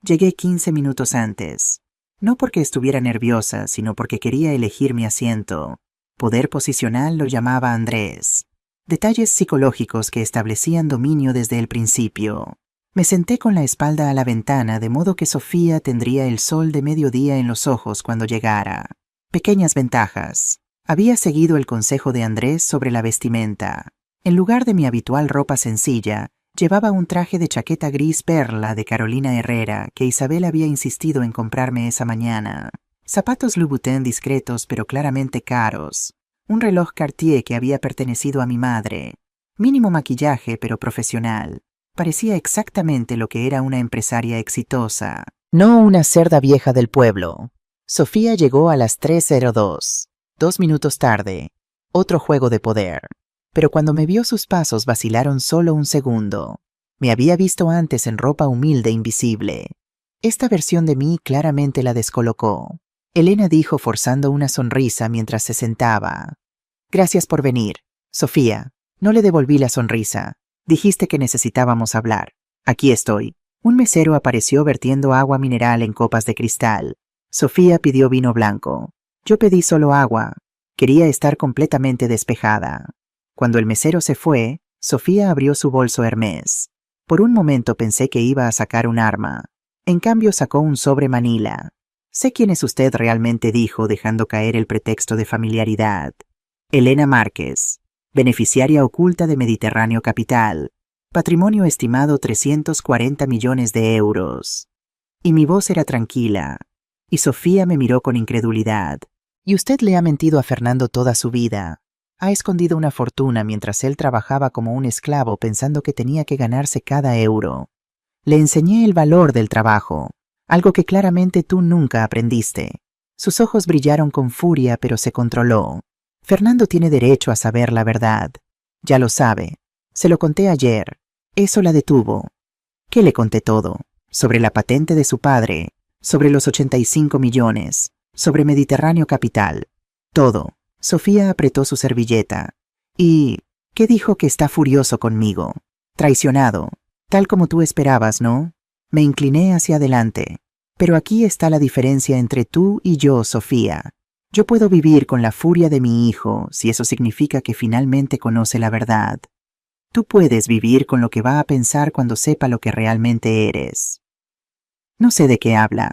Llegué 15 minutos antes. No porque estuviera nerviosa, sino porque quería elegir mi asiento. Poder posicional lo llamaba Andrés. Detalles psicológicos que establecían dominio desde el principio. Me senté con la espalda a la ventana, de modo que Sofía tendría el sol de mediodía en los ojos cuando llegara. Pequeñas ventajas. Había seguido el consejo de Andrés sobre la vestimenta. En lugar de mi habitual ropa sencilla, llevaba un traje de chaqueta gris perla de Carolina Herrera que Isabel había insistido en comprarme esa mañana. Zapatos Louboutin discretos pero claramente caros. Un reloj Cartier que había pertenecido a mi madre. Mínimo maquillaje pero profesional. Parecía exactamente lo que era una empresaria exitosa. No una cerda vieja del pueblo. Sofía llegó a las 3:02. 2 minutos tarde. Otro juego de poder. Pero cuando me vio, sus pasos vacilaron solo un segundo. Me había visto antes en ropa humilde e invisible. Esta versión de mí claramente la descolocó. Elena dijo forzando una sonrisa mientras se sentaba. Gracias por venir, Sofía. No le devolví la sonrisa. Dijiste que necesitábamos hablar. Aquí estoy. Un mesero apareció vertiendo agua mineral en copas de cristal. Sofía pidió vino blanco. Yo pedí solo agua. Quería estar completamente despejada. Cuando el mesero se fue, Sofía abrió su bolso Hermès. Por un momento pensé que iba a sacar un arma. En cambio sacó un sobre Manila. Sé quién es usted realmente, dijo, dejando caer el pretexto de familiaridad. Elena Márquez, beneficiaria oculta de Mediterráneo Capital. Patrimonio estimado 340 millones de euros. Y mi voz era tranquila. Y Sofía me miró con incredulidad. Y usted le ha mentido a Fernando toda su vida. Ha escondido una fortuna mientras él trabajaba como un esclavo pensando que tenía que ganarse cada euro. Le enseñé el valor del trabajo, algo que claramente tú nunca aprendiste. Sus ojos brillaron con furia, pero se controló. Fernando tiene derecho a saber la verdad. Ya lo sabe. Se lo conté ayer. Eso la detuvo. ¿Qué le conté todo? Sobre la patente de su padre, sobre los 85 millones, sobre Mediterráneo Capital. Todo. Sofía apretó su servilleta. ¿Y qué dijo? Que está furioso conmigo. Traicionado. Tal como tú esperabas, ¿no? Me incliné hacia adelante. Pero aquí está la diferencia entre tú y yo, Sofía. Yo puedo vivir con la furia de mi hijo, si eso significa que finalmente conoce la verdad. Tú puedes vivir con lo que va a pensar cuando sepa lo que realmente eres. No sé de qué habla.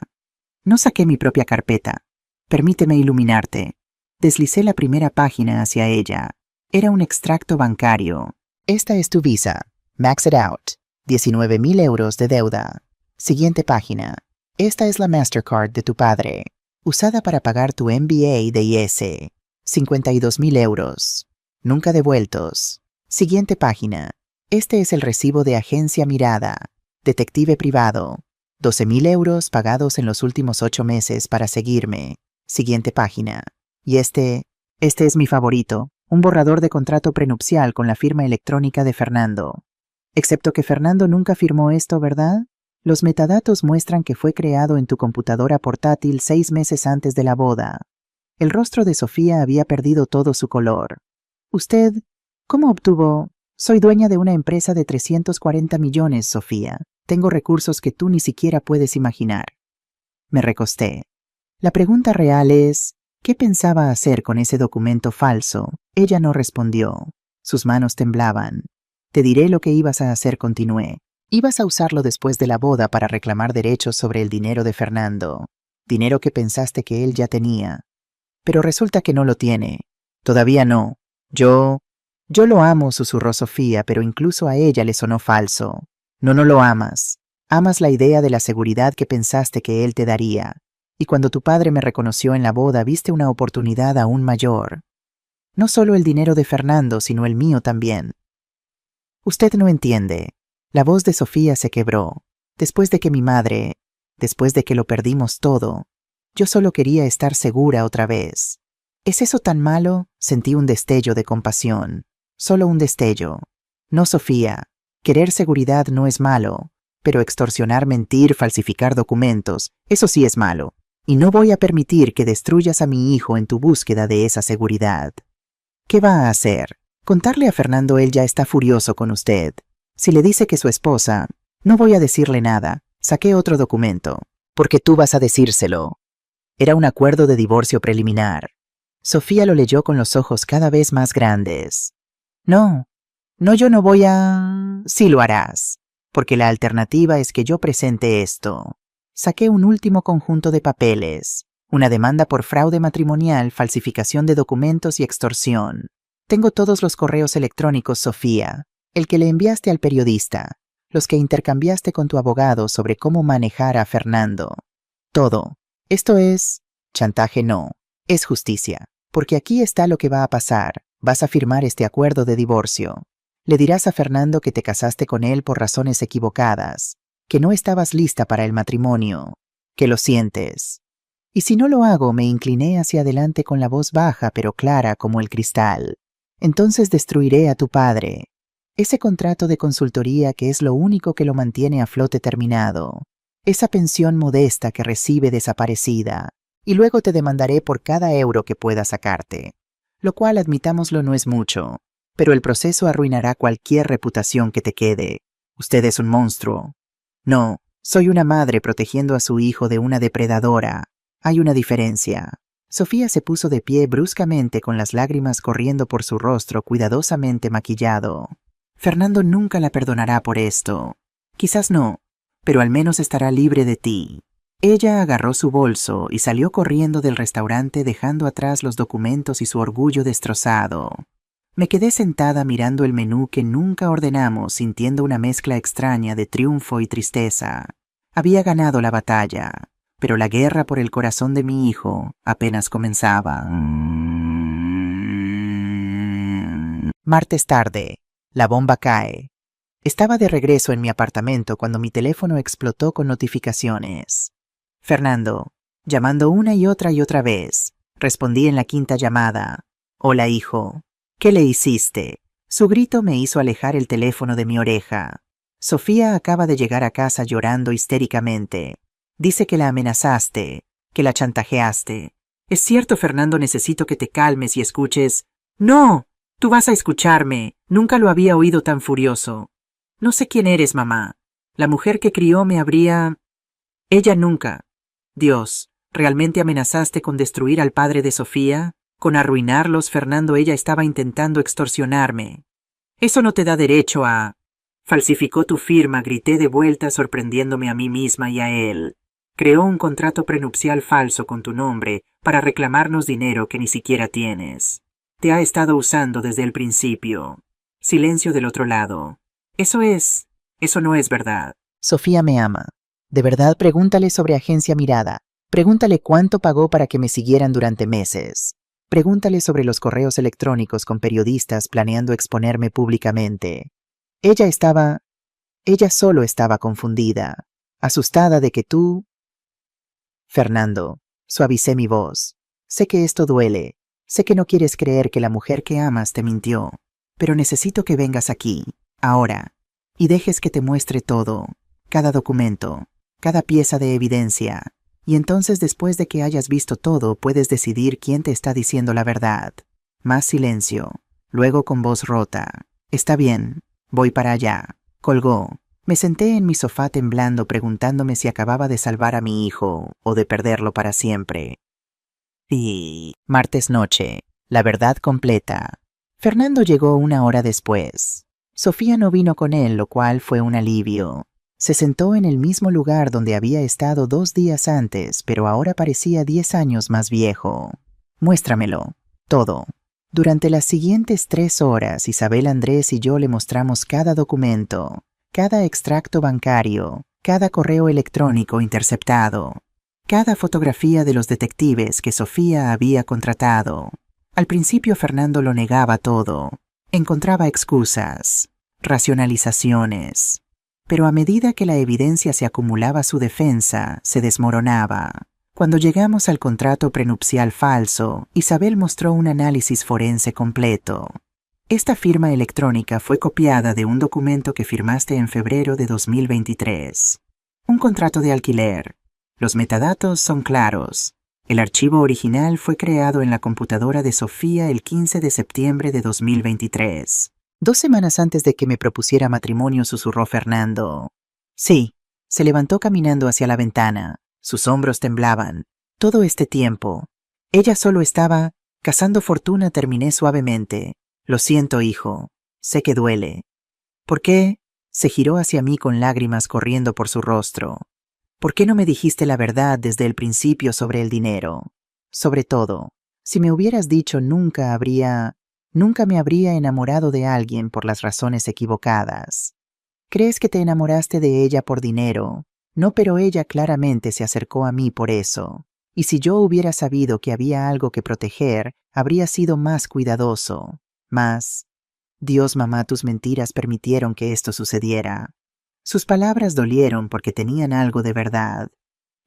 No saqué mi propia carpeta. Permíteme iluminarte. Deslicé la primera página hacia ella. Era un extracto bancario. Esta es tu visa. Max it out. 19,000 euros de deuda. Siguiente página. Esta es la Mastercard de tu padre, usada para pagar tu MBA de IS. 52,000 euros. Nunca devueltos. Siguiente página. Este es el recibo de agencia Mirada, detective privado. 12,000 euros pagados en los últimos 8 meses para seguirme. Siguiente página. Y este es mi favorito, un borrador de contrato prenupcial con la firma electrónica de Fernando. Excepto que Fernando nunca firmó esto, ¿verdad? Los metadatos muestran que fue creado en tu computadora portátil 6 meses antes de la boda. El rostro de Sofía había perdido todo su color. ¿Usted cómo obtuvo? Soy dueña de una empresa de 340 millones, Sofía. Tengo recursos que tú ni siquiera puedes imaginar. Me recosté. La pregunta real es, ¿qué pensaba hacer con ese documento falso? Ella no respondió. Sus manos temblaban. Te diré lo que ibas a hacer, continué. Ibas a usarlo después de la boda para reclamar derechos sobre el dinero de Fernando. Dinero que pensaste que él ya tenía. Pero resulta que no lo tiene. Todavía no. Yo lo amo, susurró Sofía, pero incluso a ella le sonó falso. No lo amas. Amas la idea de la seguridad que pensaste que él te daría. Y cuando tu padre me reconoció en la boda, viste una oportunidad aún mayor. No solo el dinero de Fernando, sino el mío también. Usted no entiende. La voz de Sofía se quebró. Después de que lo perdimos todo, yo solo quería estar segura otra vez. ¿Es eso tan malo? Sentí un destello de compasión. Solo un destello. No, Sofía. Querer seguridad no es malo, pero extorsionar, mentir, falsificar documentos, eso sí es malo. Y no voy a permitir que destruyas a mi hijo en tu búsqueda de esa seguridad. ¿Qué va a hacer? Contarle a Fernando, él ya está furioso con usted. Si le dice que su esposa, no voy a decirle nada. Saqué otro documento. Porque tú vas a decírselo. Era un acuerdo de divorcio preliminar. Sofía lo leyó con los ojos cada vez más grandes. No, yo no voy a... Sí lo harás. Porque la alternativa es que yo presente esto. Saqué un último conjunto de papeles. Una demanda por fraude matrimonial, falsificación de documentos y extorsión. Tengo todos los correos electrónicos, Sofía. El que le enviaste al periodista. Los que intercambiaste con tu abogado sobre cómo manejar a Fernando. Todo. Esto es... chantaje no. Es justicia. Porque aquí está lo que va a pasar. Vas a firmar este acuerdo de divorcio. Le dirás a Fernando que te casaste con él por razones equivocadas. Que no estabas lista para el matrimonio. Que lo sientes. Y si no lo hago, me incliné hacia adelante con la voz baja pero clara como el cristal. Entonces destruiré a tu padre. Ese contrato de consultoría que es lo único que lo mantiene a flote terminado. Esa pensión modesta que recibe desaparecida. Y luego te demandaré por cada euro que pueda sacarte. Lo cual, admitámoslo, no es mucho. Pero el proceso arruinará cualquier reputación que te quede. Usted es un monstruo. No, soy una madre protegiendo a su hijo de una depredadora. Hay una diferencia. Sofía se puso de pie bruscamente con las lágrimas corriendo por su rostro cuidadosamente maquillado. Fernando nunca la perdonará por esto. Quizás no, pero al menos estará libre de ti. Ella agarró su bolso y salió corriendo del restaurante dejando atrás los documentos y su orgullo destrozado. Me quedé sentada mirando el menú que nunca ordenamos, sintiendo una mezcla extraña de triunfo y tristeza. Había ganado la batalla, pero la guerra por el corazón de mi hijo apenas comenzaba. Martes tarde. La bomba cae. Estaba de regreso en mi apartamento cuando mi teléfono explotó con notificaciones. Fernando, llamando una y otra vez. Respondí en la quinta llamada. Hola, hijo. ¿Qué le hiciste? Su grito me hizo alejar el teléfono de mi oreja. Sofía acaba de llegar a casa llorando histéricamente. Dice que la amenazaste, que la chantajeaste. Es cierto, Fernando, necesito que te calmes y escuches. ¡No! Tú vas a escucharme. Nunca lo había oído tan furioso. No sé quién eres, mamá. La mujer que crió me habría... Ella nunca. Dios, ¿realmente amenazaste con destruir al padre de Sofía? ¿Con arruinarlos, Fernando? Ella estaba intentando extorsionarme. Eso no te da derecho a... Falsificó tu firma, grité de vuelta sorprendiéndome a mí misma y a él. Creó un contrato prenupcial falso con tu nombre para reclamarnos dinero que ni siquiera tienes. Te ha estado usando desde el principio. Silencio del otro lado. Eso no es verdad. Sofía me ama. De verdad, pregúntale sobre Agencia Mirada. Pregúntale cuánto pagó para que me siguieran durante meses. Pregúntale sobre los correos electrónicos con periodistas planeando exponerme públicamente. Ella solo estaba confundida, asustada de que tú... Fernando, suavicé mi voz. Sé que esto duele. Sé que no quieres creer que la mujer que amas te mintió, pero necesito que vengas aquí, ahora, y dejes que te muestre todo, cada documento, cada pieza de evidencia, y entonces después de que hayas visto todo puedes decidir quién te está diciendo la verdad. Más silencio, luego con voz rota. Está bien, voy para allá. Colgó. Me senté en mi sofá temblando preguntándome si acababa de salvar a mi hijo o de perderlo para siempre. Y martes noche, la verdad completa. Fernando llegó una hora después. Sofía no vino con él, lo cual fue un alivio. Se sentó en el mismo lugar donde había estado 2 días antes, pero ahora parecía 10 años más viejo. Muéstramelo, todo. Durante las siguientes 3 horas, Isabel Andrés y yo le mostramos cada documento, cada extracto bancario, cada correo electrónico interceptado, cada fotografía de los detectives que Sofía había contratado. Al principio Fernando lo negaba todo. Encontraba excusas, racionalizaciones. Pero a medida que la evidencia se acumulaba a su defensa, se desmoronaba. Cuando llegamos al contrato prenupcial falso, Isabel mostró un análisis forense completo. Esta firma electrónica fue copiada de un documento que firmaste en febrero de 2023. Un contrato de alquiler. Los metadatos son claros. El archivo original fue creado en la computadora de Sofía el 15 de septiembre de 2023. 2 semanas antes de que me propusiera matrimonio, susurró Fernando. Sí, se levantó caminando hacia la ventana. Sus hombros temblaban. Todo este tiempo. Ella solo estaba cazando fortuna, terminé suavemente. Lo siento, hijo. Sé que duele. ¿Por qué? Se giró hacia mí con lágrimas corriendo por su rostro. ¿Por qué no me dijiste la verdad desde el principio sobre el dinero? Sobre todo, si me hubieras dicho nunca me habría enamorado de alguien por las razones equivocadas. ¿Crees que te enamoraste de ella por dinero? No, pero ella claramente se acercó a mí por eso. Y si yo hubiera sabido que había algo que proteger, habría sido más cuidadoso. Más... Dios, mamá, tus mentiras permitieron que esto sucediera. Sus palabras dolieron porque tenían algo de verdad.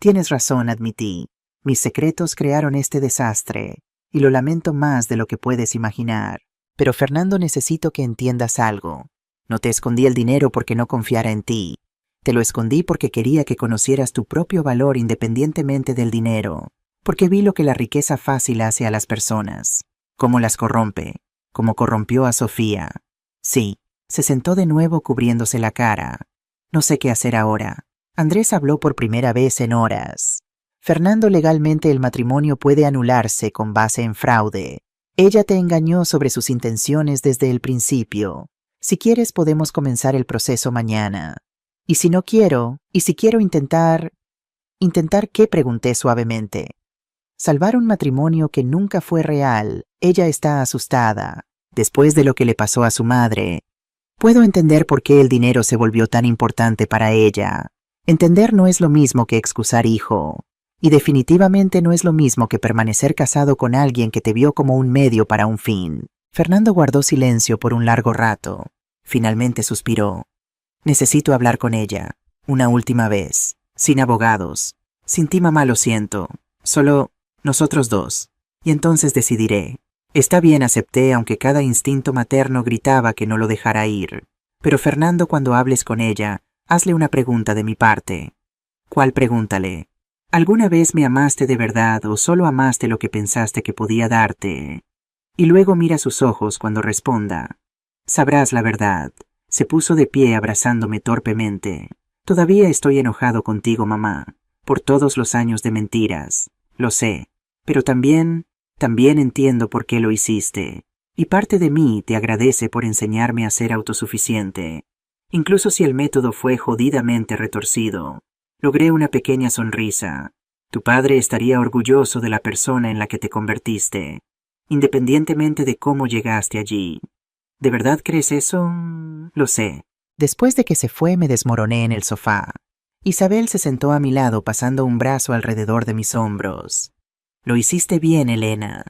Tienes razón, admití. Mis secretos crearon este desastre, y lo lamento más de lo que puedes imaginar. Pero Fernando, necesito que entiendas algo. No te escondí el dinero porque no confiara en ti. Te lo escondí porque quería que conocieras tu propio valor independientemente del dinero, porque vi lo que la riqueza fácil hace a las personas, cómo las corrompe, como corrompió a Sofía. Sí, se sentó de nuevo cubriéndose la cara. No sé qué hacer ahora. Andrés habló por primera vez en horas. Fernando, legalmente el matrimonio puede anularse con base en fraude. Ella te engañó sobre sus intenciones desde el principio. Si quieres podemos comenzar el proceso mañana. Y si no quiero, y si quiero intentar... ¿Intentar qué?, pregunté suavemente. Salvar un matrimonio que nunca fue real. Ella está asustada. Después de lo que le pasó a su madre, puedo entender por qué el dinero se volvió tan importante para ella. Entender no es lo mismo que excusar, hijo. Y definitivamente no es lo mismo que permanecer casado con alguien que te vio como un medio para un fin. Fernando guardó silencio por un largo rato. Finalmente suspiró. Necesito hablar con ella. Una última vez. Sin abogados. Sin ti, mamá, lo siento. Solo nosotros dos. Y entonces decidiré. Está bien, acepté, aunque cada instinto materno gritaba que no lo dejara ir. Pero Fernando, cuando hables con ella, hazle una pregunta de mi parte. ¿Cuál? Pregúntale. ¿Alguna vez me amaste de verdad o solo amaste lo que pensaste que podía darte? Y luego mira sus ojos cuando responda. Sabrás la verdad. Se puso de pie abrazándome torpemente. Todavía estoy enojado contigo, mamá, por todos los años de mentiras. Lo sé, pero también entiendo por qué lo hiciste. Y parte de mí te agradece por enseñarme a ser autosuficiente. Incluso si el método fue jodidamente retorcido. Logré una pequeña sonrisa. Tu padre estaría orgulloso de la persona en la que te convertiste, independientemente de cómo llegaste allí. ¿De verdad crees eso? Lo sé. Después de que se fue, me desmoroné en el sofá. Isabel se sentó a mi lado pasando un brazo alrededor de mis hombros. Lo hiciste bien, Elena.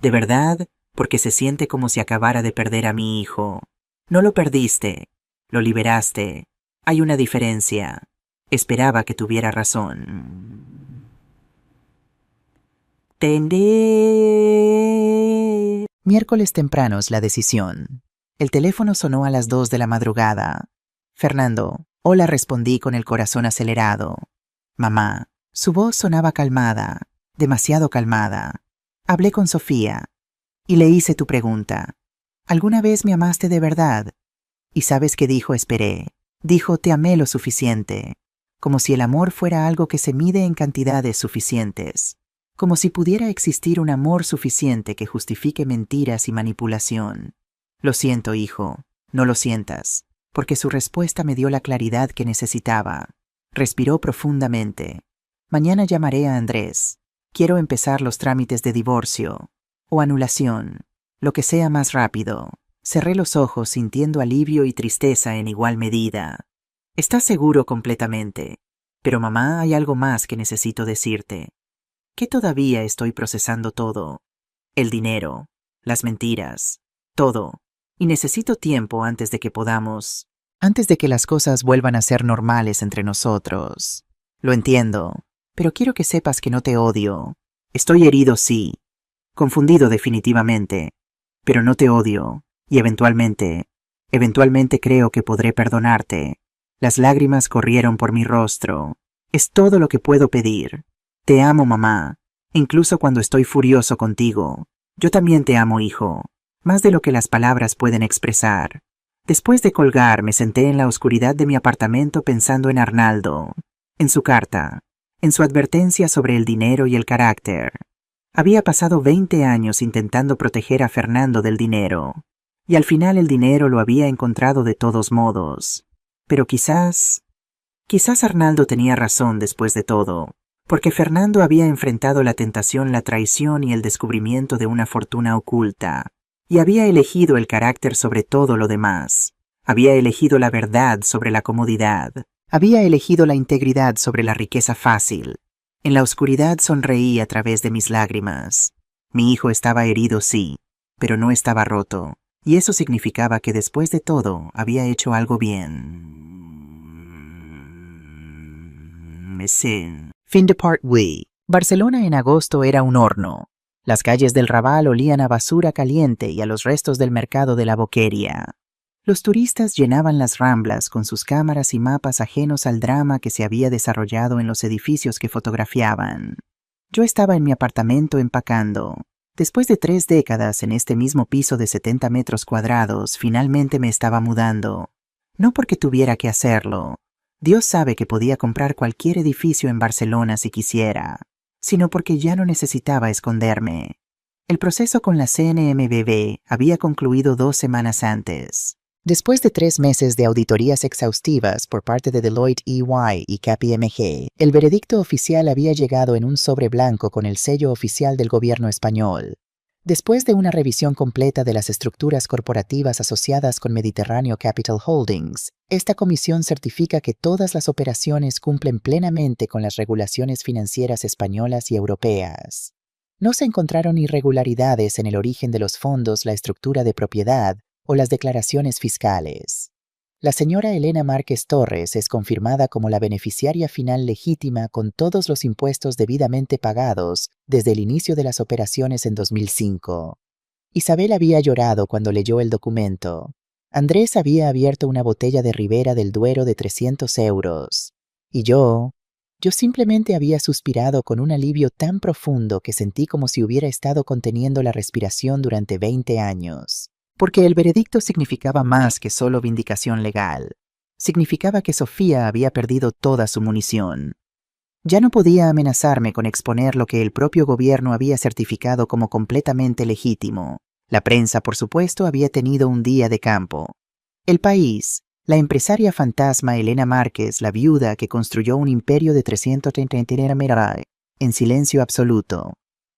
De verdad, porque se siente como si acabara de perder a mi hijo. No lo perdiste, lo liberaste. Hay una diferencia. Esperaba que tuviera razón. Tendé. Miércoles tempranos, la decisión. El teléfono sonó a las 2 de la madrugada. Fernando. Hola, respondí con el corazón acelerado. Mamá. Su voz sonaba calmada, demasiado calmada. Hablé con Sofía y le hice tu pregunta. ¿Alguna vez me amaste de verdad? ¿Y sabes qué dijo? Esperé. Dijo, te amé lo suficiente. Como si el amor fuera algo que se mide en cantidades suficientes. Como si pudiera existir un amor suficiente que justifique mentiras y manipulación. Lo siento, hijo, no lo sientas, porque su respuesta me dio la claridad que necesitaba. Respiró profundamente. Mañana llamaré a Andrés. Quiero empezar los trámites de divorcio o anulación, lo que sea más rápido. Cerré los ojos sintiendo alivio y tristeza en igual medida. ¿Estás seguro? Completamente. Pero mamá, hay algo más que necesito decirte. Que todavía estoy procesando todo. El dinero, las mentiras, todo. Y necesito tiempo antes de que las cosas vuelvan a ser normales entre nosotros. Lo entiendo, pero quiero que sepas que no te odio. Estoy herido, sí. Confundido definitivamente. Pero no te odio. Y eventualmente creo que podré perdonarte. Las lágrimas corrieron por mi rostro. Es todo lo que puedo pedir. Te amo, mamá. Incluso cuando estoy furioso contigo. Yo también te amo, hijo. Más de lo que las palabras pueden expresar. Después de colgar, me senté en la oscuridad de mi apartamento pensando en Arnaldo, en su carta, en su advertencia sobre el dinero y el carácter. Había pasado 20 años intentando proteger a Fernando del dinero, y al final el dinero lo había encontrado de todos modos. Pero quizás Arnaldo tenía razón después de todo, porque Fernando había enfrentado la tentación, la traición y el descubrimiento de una fortuna oculta. Y había elegido el carácter sobre todo lo demás. Había elegido la verdad sobre la comodidad. Había elegido la integridad sobre la riqueza fácil. En la oscuridad sonreí a través de mis lágrimas. Mi hijo estaba herido, sí, pero no estaba roto. Y eso significaba que después de todo había hecho algo bien. Fin de part we. Barcelona en agosto era un horno. Las calles del Raval olían a basura caliente y a los restos del mercado de la Boqueria. Los turistas llenaban las ramblas con sus cámaras y mapas ajenos al drama que se había desarrollado en los edificios que fotografiaban. Yo estaba en mi apartamento empacando. Después de 3 décadas en este mismo piso de 70 metros cuadrados, finalmente me estaba mudando. No porque tuviera que hacerlo. Dios sabe que podía comprar cualquier edificio en Barcelona si quisiera, sino porque ya no necesitaba esconderme. El proceso con la CNMV había concluido 2 semanas antes. Después de 3 meses de auditorías exhaustivas por parte de Deloitte EY y KPMG, el veredicto oficial había llegado en un sobre blanco con el sello oficial del gobierno español. Después de una revisión completa de las estructuras corporativas asociadas con Mediterráneo Capital Holdings, esta comisión certifica que todas las operaciones cumplen plenamente con las regulaciones financieras españolas y europeas. No se encontraron irregularidades en el origen de los fondos, la estructura de propiedad o las declaraciones fiscales. La señora Elena Márquez Torres es confirmada como la beneficiaria final legítima con todos los impuestos debidamente pagados desde el inicio de las operaciones en 2005. Isabel había llorado cuando leyó el documento. Andrés había abierto una botella de Ribera del Duero de 300 euros. Y yo simplemente había suspirado con un alivio tan profundo que sentí como si hubiera estado conteniendo la respiración durante 20 años. Porque el veredicto significaba más que solo vindicación legal. Significaba que Sofía había perdido toda su munición. Ya no podía amenazarme con exponer lo que el propio gobierno había certificado como completamente legítimo. La prensa, por supuesto, había tenido un día de campo. El País, la empresaria fantasma Elena Márquez, la viuda que construyó un imperio de 330 en silencio absoluto.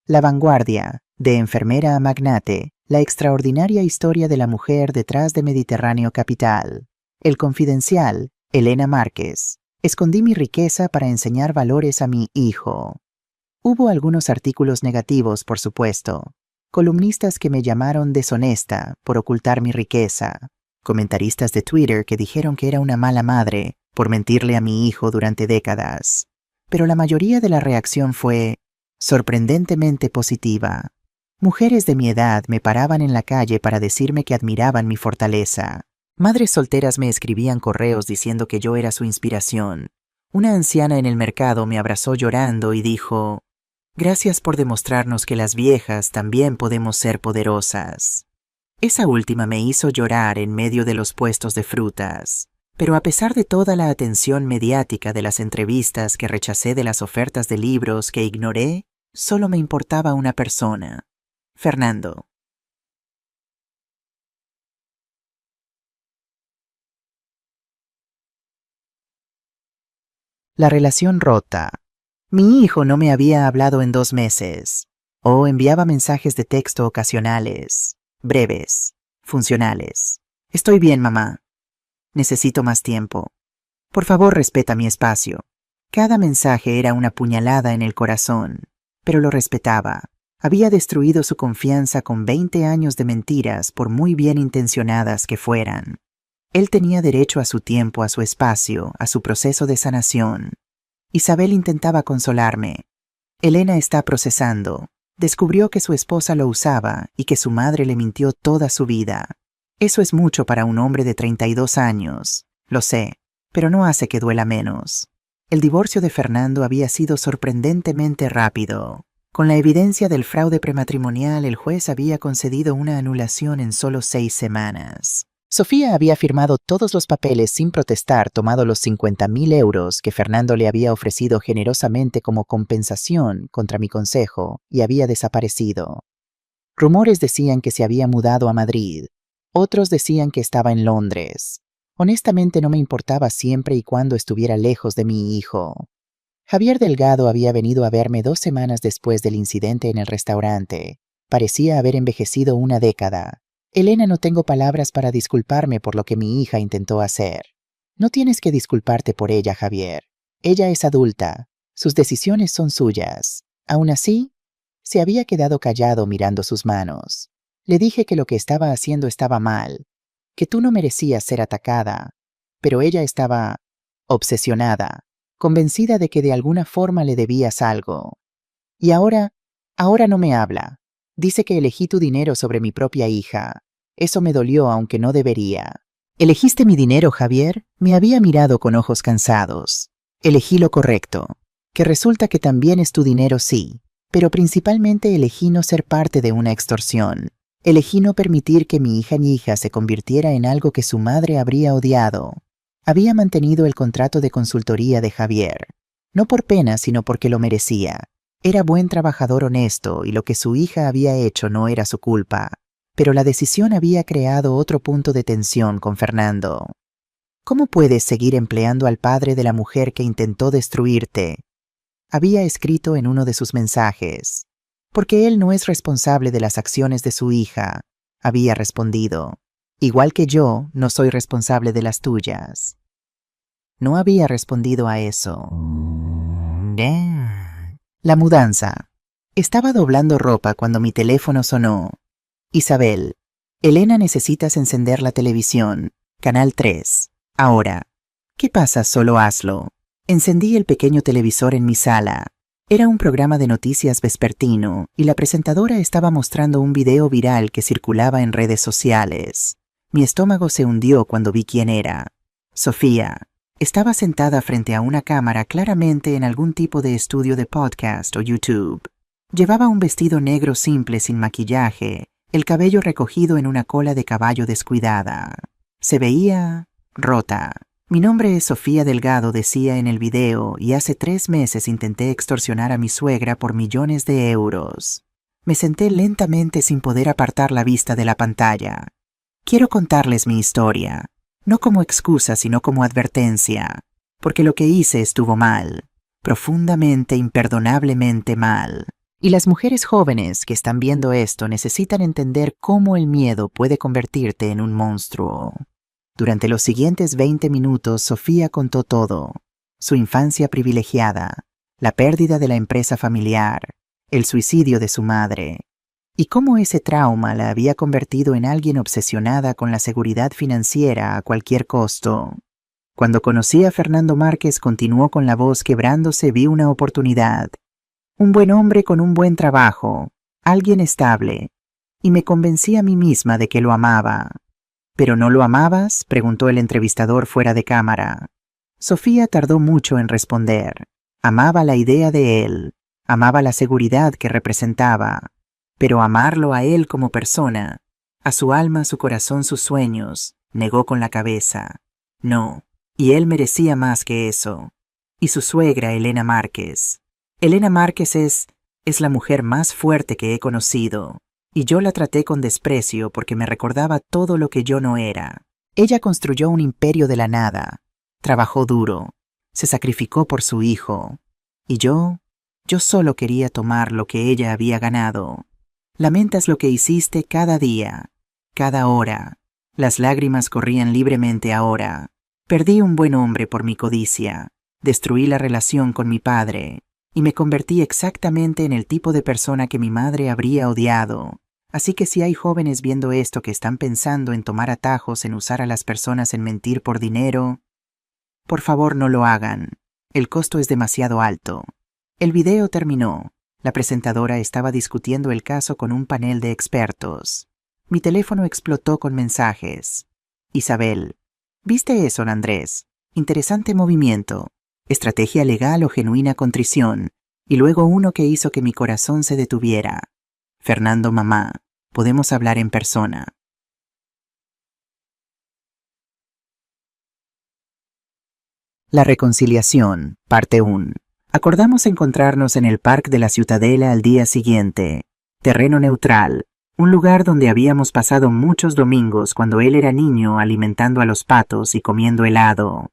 La Vanguardia, de enfermera a magnate, la extraordinaria historia de la mujer detrás de Mediterráneo Capital. El Confidencial, Elena Márquez. Escondí mi riqueza para enseñar valores a mi hijo. Hubo algunos artículos negativos, por supuesto. Columnistas que me llamaron deshonesta por ocultar mi riqueza. Comentaristas de Twitter que dijeron que era una mala madre por mentirle a mi hijo durante décadas. Pero la mayoría de la reacción fue sorprendentemente positiva. Mujeres de mi edad me paraban en la calle para decirme que admiraban mi fortaleza. Madres solteras me escribían correos diciendo que yo era su inspiración. Una anciana en el mercado me abrazó llorando y dijo: «Gracias por demostrarnos que las viejas también podemos ser poderosas». Esa última me hizo llorar en medio de los puestos de frutas. Pero a pesar de toda la atención mediática de las entrevistas que rechacé, de las ofertas de libros que ignoré, solo me importaba una persona: Fernando. La relación rota. Mi hijo no me había hablado en 2 meses. O enviaba mensajes de texto ocasionales, breves, funcionales. «Estoy bien, mamá. Necesito más tiempo. Por favor, respeta mi espacio». Cada mensaje era una puñalada en el corazón, pero lo respetaba. Había destruido su confianza con 20 años de mentiras, por muy bien intencionadas que fueran. Él tenía derecho a su tiempo, a su espacio, a su proceso de sanación. Isabel intentaba consolarme. Elena está procesando. Descubrió que su esposa lo usaba y que su madre le mintió toda su vida. Eso es mucho para un hombre de 32 años, lo sé, pero no hace que duela menos. El divorcio de Fernando había sido sorprendentemente rápido. Con la evidencia del fraude prematrimonial, el juez había concedido una anulación en solo 6 semanas. Sofía había firmado todos los papeles sin protestar, tomado los 50.000 euros que Fernando le había ofrecido generosamente como compensación contra mi consejo, y había desaparecido. Rumores decían que se había mudado a Madrid. Otros decían que estaba en Londres. Honestamente no me importaba siempre y cuando estuviera lejos de mi hijo. Javier Delgado había venido a verme 2 semanas después del incidente en el restaurante. Parecía haber envejecido una década. «Elena, no tengo palabras para disculparme por lo que mi hija intentó hacer». «No tienes que disculparte por ella, Javier. Ella es adulta. Sus decisiones son suyas». Aún así, se había quedado callado mirando sus manos. Le dije que lo que estaba haciendo estaba mal, que tú no merecías ser atacada, pero ella estaba obsesionada, convencida de que de alguna forma le debías algo. Y ahora no me habla. Dice que elegí tu dinero sobre mi propia hija. Eso me dolió, aunque no debería. «¿Elegiste mi dinero, Javier?» Me había mirado con ojos cansados. Elegí lo correcto, que resulta que también es tu dinero, sí, pero principalmente elegí no ser parte de una extorsión. Elegí no permitir que mi hija se convirtiera en algo que su madre habría odiado. Había mantenido el contrato de consultoría de Javier, no por pena, sino porque lo merecía. Era buen trabajador honesto y lo que su hija había hecho no era su culpa. Pero la decisión había creado otro punto de tensión con Fernando. ¿Cómo puedes seguir empleando al padre de la mujer que intentó destruirte?, había escrito en uno de sus mensajes. Porque él no es responsable de las acciones de su hija, había respondido. Igual que yo, no soy responsable de las tuyas. No había respondido a eso. La mudanza. Estaba doblando ropa cuando mi teléfono sonó. Isabel. Elena, necesitas encender la televisión. Canal 3. Ahora. ¿Qué pasa? Solo hazlo. Encendí el pequeño televisor en mi sala. Era un programa de noticias vespertino y la presentadora estaba mostrando un video viral que circulaba en redes sociales. Mi estómago se hundió cuando vi quién era. Sofía. Estaba sentada frente a una cámara, claramente en algún tipo de estudio de podcast o YouTube. Llevaba un vestido negro simple sin maquillaje, el cabello recogido en una cola de caballo descuidada. Se veía rota. Mi nombre es Sofía Delgado, decía en el video, y hace 3 meses intenté extorsionar a mi suegra por millones de euros. Me senté lentamente sin poder apartar la vista de la pantalla. Quiero contarles mi historia, no como excusa sino como advertencia, porque lo que hice estuvo mal, profundamente, imperdonablemente mal. Y las mujeres jóvenes que están viendo esto necesitan entender cómo el miedo puede convertirte en un monstruo. Durante los siguientes 20 minutos, Sofía contó todo. Su infancia privilegiada, la pérdida de la empresa familiar, el suicidio de su madre, y cómo ese trauma la había convertido en alguien obsesionada con la seguridad financiera a cualquier costo. Cuando conocí a Fernando Márquez, continuó con la voz quebrándose, vi una oportunidad. Un buen hombre con un buen trabajo, alguien estable, y me convencí a mí misma de que lo amaba. ¿Pero no lo amabas?, preguntó el entrevistador fuera de cámara. Sofía tardó mucho en responder. Amaba la idea de él, amaba la seguridad que representaba, pero amarlo a él como persona, a su alma, su corazón, sus sueños, negó con la cabeza. No, y él merecía más que eso. Y su suegra, Elena Márquez. Elena Márquez es la mujer más fuerte que he conocido. Y yo la traté con desprecio porque me recordaba todo lo que yo no era. Ella construyó un imperio de la nada, trabajó duro, se sacrificó por su hijo. Y yo solo quería tomar lo que ella había ganado. Lamentas lo que hiciste cada día, cada hora. Las lágrimas corrían libremente ahora. Perdí un buen hombre por mi codicia, destruí la relación con mi padre, y me convertí exactamente en el tipo de persona que mi madre habría odiado. Así que si hay jóvenes viendo esto que están pensando en tomar atajos, en usar a las personas, en mentir por dinero, por favor no lo hagan. El costo es demasiado alto. El video terminó. La presentadora estaba discutiendo el caso con un panel de expertos. Mi teléfono explotó con mensajes. Isabel. ¿Viste eso, Andrés? Interesante movimiento. Estrategia legal o genuina contrición, y luego uno que hizo que mi corazón se detuviera. Fernando, mamá, podemos hablar en persona. La reconciliación, parte 1. Acordamos encontrarnos en el Parque de la Ciutadella al día siguiente. Terreno neutral, un lugar donde habíamos pasado muchos domingos cuando él era niño, alimentando a los patos y comiendo helado.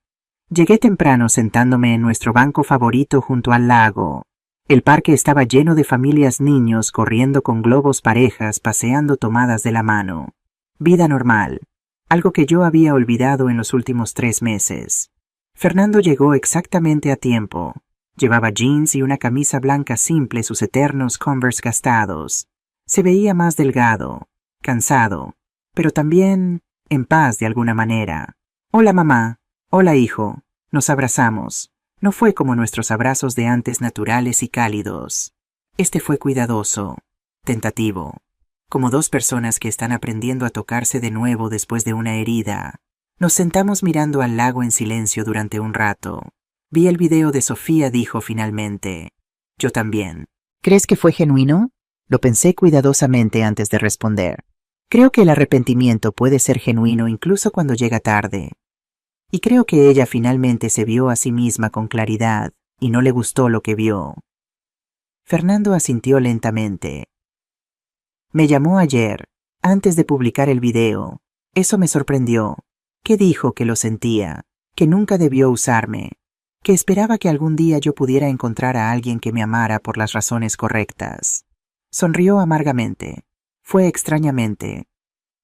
Llegué temprano sentándome en nuestro banco favorito junto al lago. El parque estaba lleno de familias, niños corriendo con globos, parejas paseando tomadas de la mano. Vida normal, algo que yo había olvidado en los últimos 3 meses. Fernando llegó exactamente a tiempo. Llevaba jeans y una camisa blanca simple, sus eternos Converse gastados. Se veía más delgado, cansado, pero también en paz de alguna manera. Hola, mamá. Hola, hijo. Nos abrazamos. No fue como nuestros abrazos de antes, naturales y cálidos. Este fue cuidadoso, tentativo, como 2 personas que están aprendiendo a tocarse de nuevo después de una herida. Nos sentamos mirando al lago en silencio durante un rato. Vi el video de Sofía, dijo finalmente. Yo también. ¿Crees que fue genuino? Lo pensé cuidadosamente antes de responder. Creo que el arrepentimiento puede ser genuino incluso cuando llega tarde. Y creo que ella finalmente se vio a sí misma con claridad y no le gustó lo que vio. Fernando asintió lentamente. Me llamó ayer, antes de publicar el video. Eso me sorprendió. ¿Qué dijo? Que lo sentía, que nunca debió usarme, que esperaba que algún día yo pudiera encontrar a alguien que me amara por las razones correctas. Sonrió amargamente. Fue extrañamente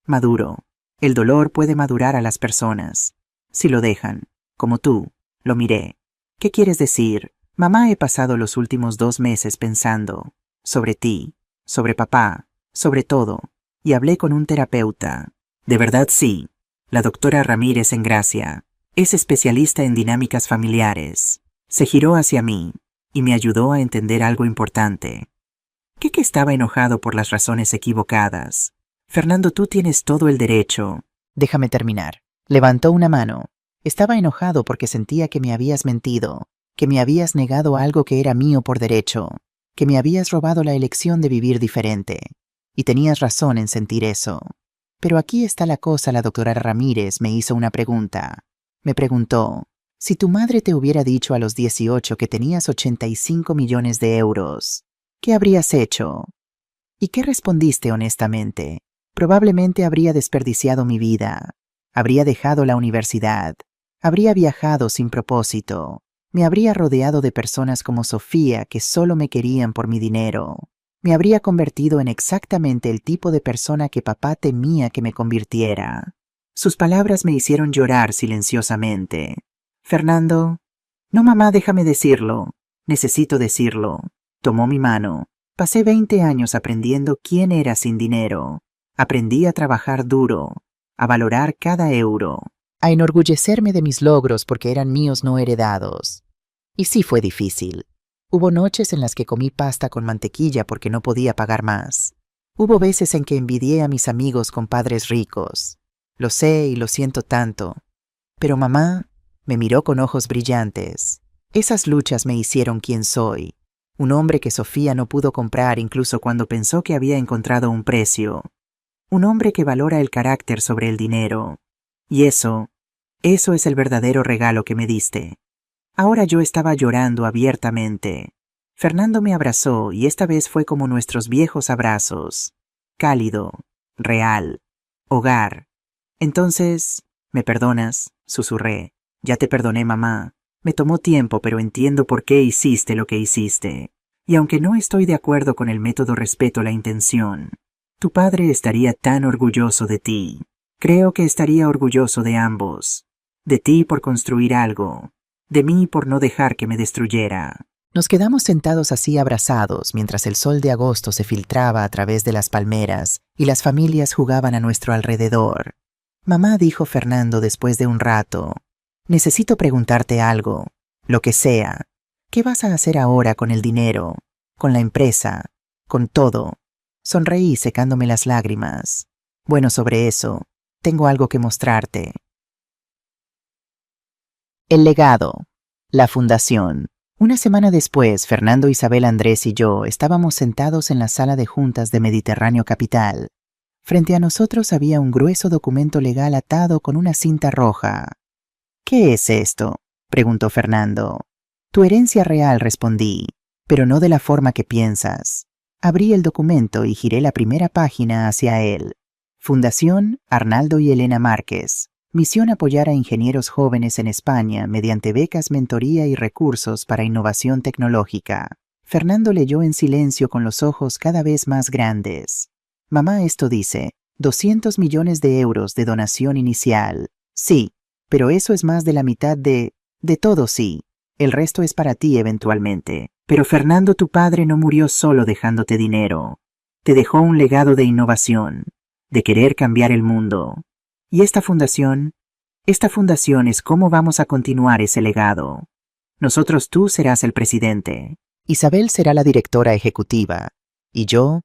maduro. El dolor puede madurar a las personas, si lo dejan, como tú. Lo miré. ¿Qué quieres decir? Mamá, he pasado los últimos 2 meses pensando sobre ti, sobre papá, sobre todo, y hablé con un terapeuta. De verdad sí. La doctora Ramírez en Gracia. Es especialista en dinámicas familiares. Se giró hacia mí y me ayudó a entender algo importante. Que estaba enojado por las razones equivocadas. Fernando, tú tienes todo el derecho. Déjame terminar. Levantó una mano. Estaba enojado porque sentía que me habías mentido, que me habías negado algo que era mío por derecho, que me habías robado la elección de vivir diferente. Y tenías razón en sentir eso. Pero aquí está la cosa, la doctora Ramírez me hizo una pregunta. Me preguntó, si tu madre te hubiera dicho a los 18 que tenías 85 millones de euros, ¿qué habrías hecho? ¿Y qué respondiste honestamente? Probablemente habría desperdiciado mi vida. Habría dejado la universidad. Habría viajado sin propósito. Me habría rodeado de personas como Sofía que solo me querían por mi dinero. Me habría convertido en exactamente el tipo de persona que papá temía que me convirtiera. Sus palabras me hicieron llorar silenciosamente. Fernando. No, mamá, déjame decirlo. Necesito decirlo. Tomó mi mano. Pasé 20 años aprendiendo quién era sin dinero. Aprendí a trabajar duro, a valorar cada euro, a enorgullecerme de mis logros porque eran míos no heredados. Y sí fue difícil. Hubo noches en las que comí pasta con mantequilla porque no podía pagar más. Hubo veces en que envidié a mis amigos con padres ricos. Lo sé y lo siento tanto. Pero mamá me miró con ojos brillantes. Esas luchas me hicieron quien soy. Un hombre que Sofía no pudo comprar incluso cuando pensó que había encontrado un precio. Un hombre que valora el carácter sobre el dinero. Y eso es el verdadero regalo que me diste. Ahora yo estaba llorando abiertamente. Fernando me abrazó y esta vez fue como nuestros viejos abrazos. Cálido, real, hogar. Entonces, ¿me perdonas? Susurré. Ya te perdoné, mamá. Me tomó tiempo, pero entiendo por qué hiciste lo que hiciste. Y aunque no estoy de acuerdo con el método, respeto la intención. Tu padre estaría tan orgulloso de ti. Creo que estaría orgulloso de ambos. De ti por construir algo. De mí por no dejar que me destruyera. Nos quedamos sentados así abrazados mientras el sol de agosto se filtraba a través de las palmeras y las familias jugaban a nuestro alrededor. Mamá, dijo Fernando después de un rato, necesito preguntarte algo, lo que sea. ¿Qué vas a hacer ahora con el dinero, con la empresa, con todo? Sonreí secándome las lágrimas. Bueno, sobre eso, tengo algo que mostrarte. El legado. La fundación. Una semana después, Fernando, Isabel, Andrés y yo estábamos sentados en la sala de juntas de Mediterráneo Capital. Frente a nosotros había un grueso documento legal atado con una cinta roja. ¿Qué es esto?, preguntó Fernando. Tu herencia real, respondí, pero no de la forma que piensas. Abrí el documento y giré la primera página hacia él. Fundación Arnaldo y Elena Márquez. Misión: apoyar a ingenieros jóvenes en España mediante becas, mentoría y recursos para innovación tecnológica. Fernando leyó en silencio con los ojos cada vez más grandes. Mamá, esto dice 200 millones de euros de donación inicial. Sí, pero eso es más de la mitad de todo, sí. El resto es para ti eventualmente. Pero Fernando, tu padre no murió solo dejándote dinero. Te dejó un legado de innovación, de querer cambiar el mundo. Y esta fundación es cómo vamos a continuar ese legado. Nosotros, tú serás el presidente. Isabel será la directora ejecutiva. Y yo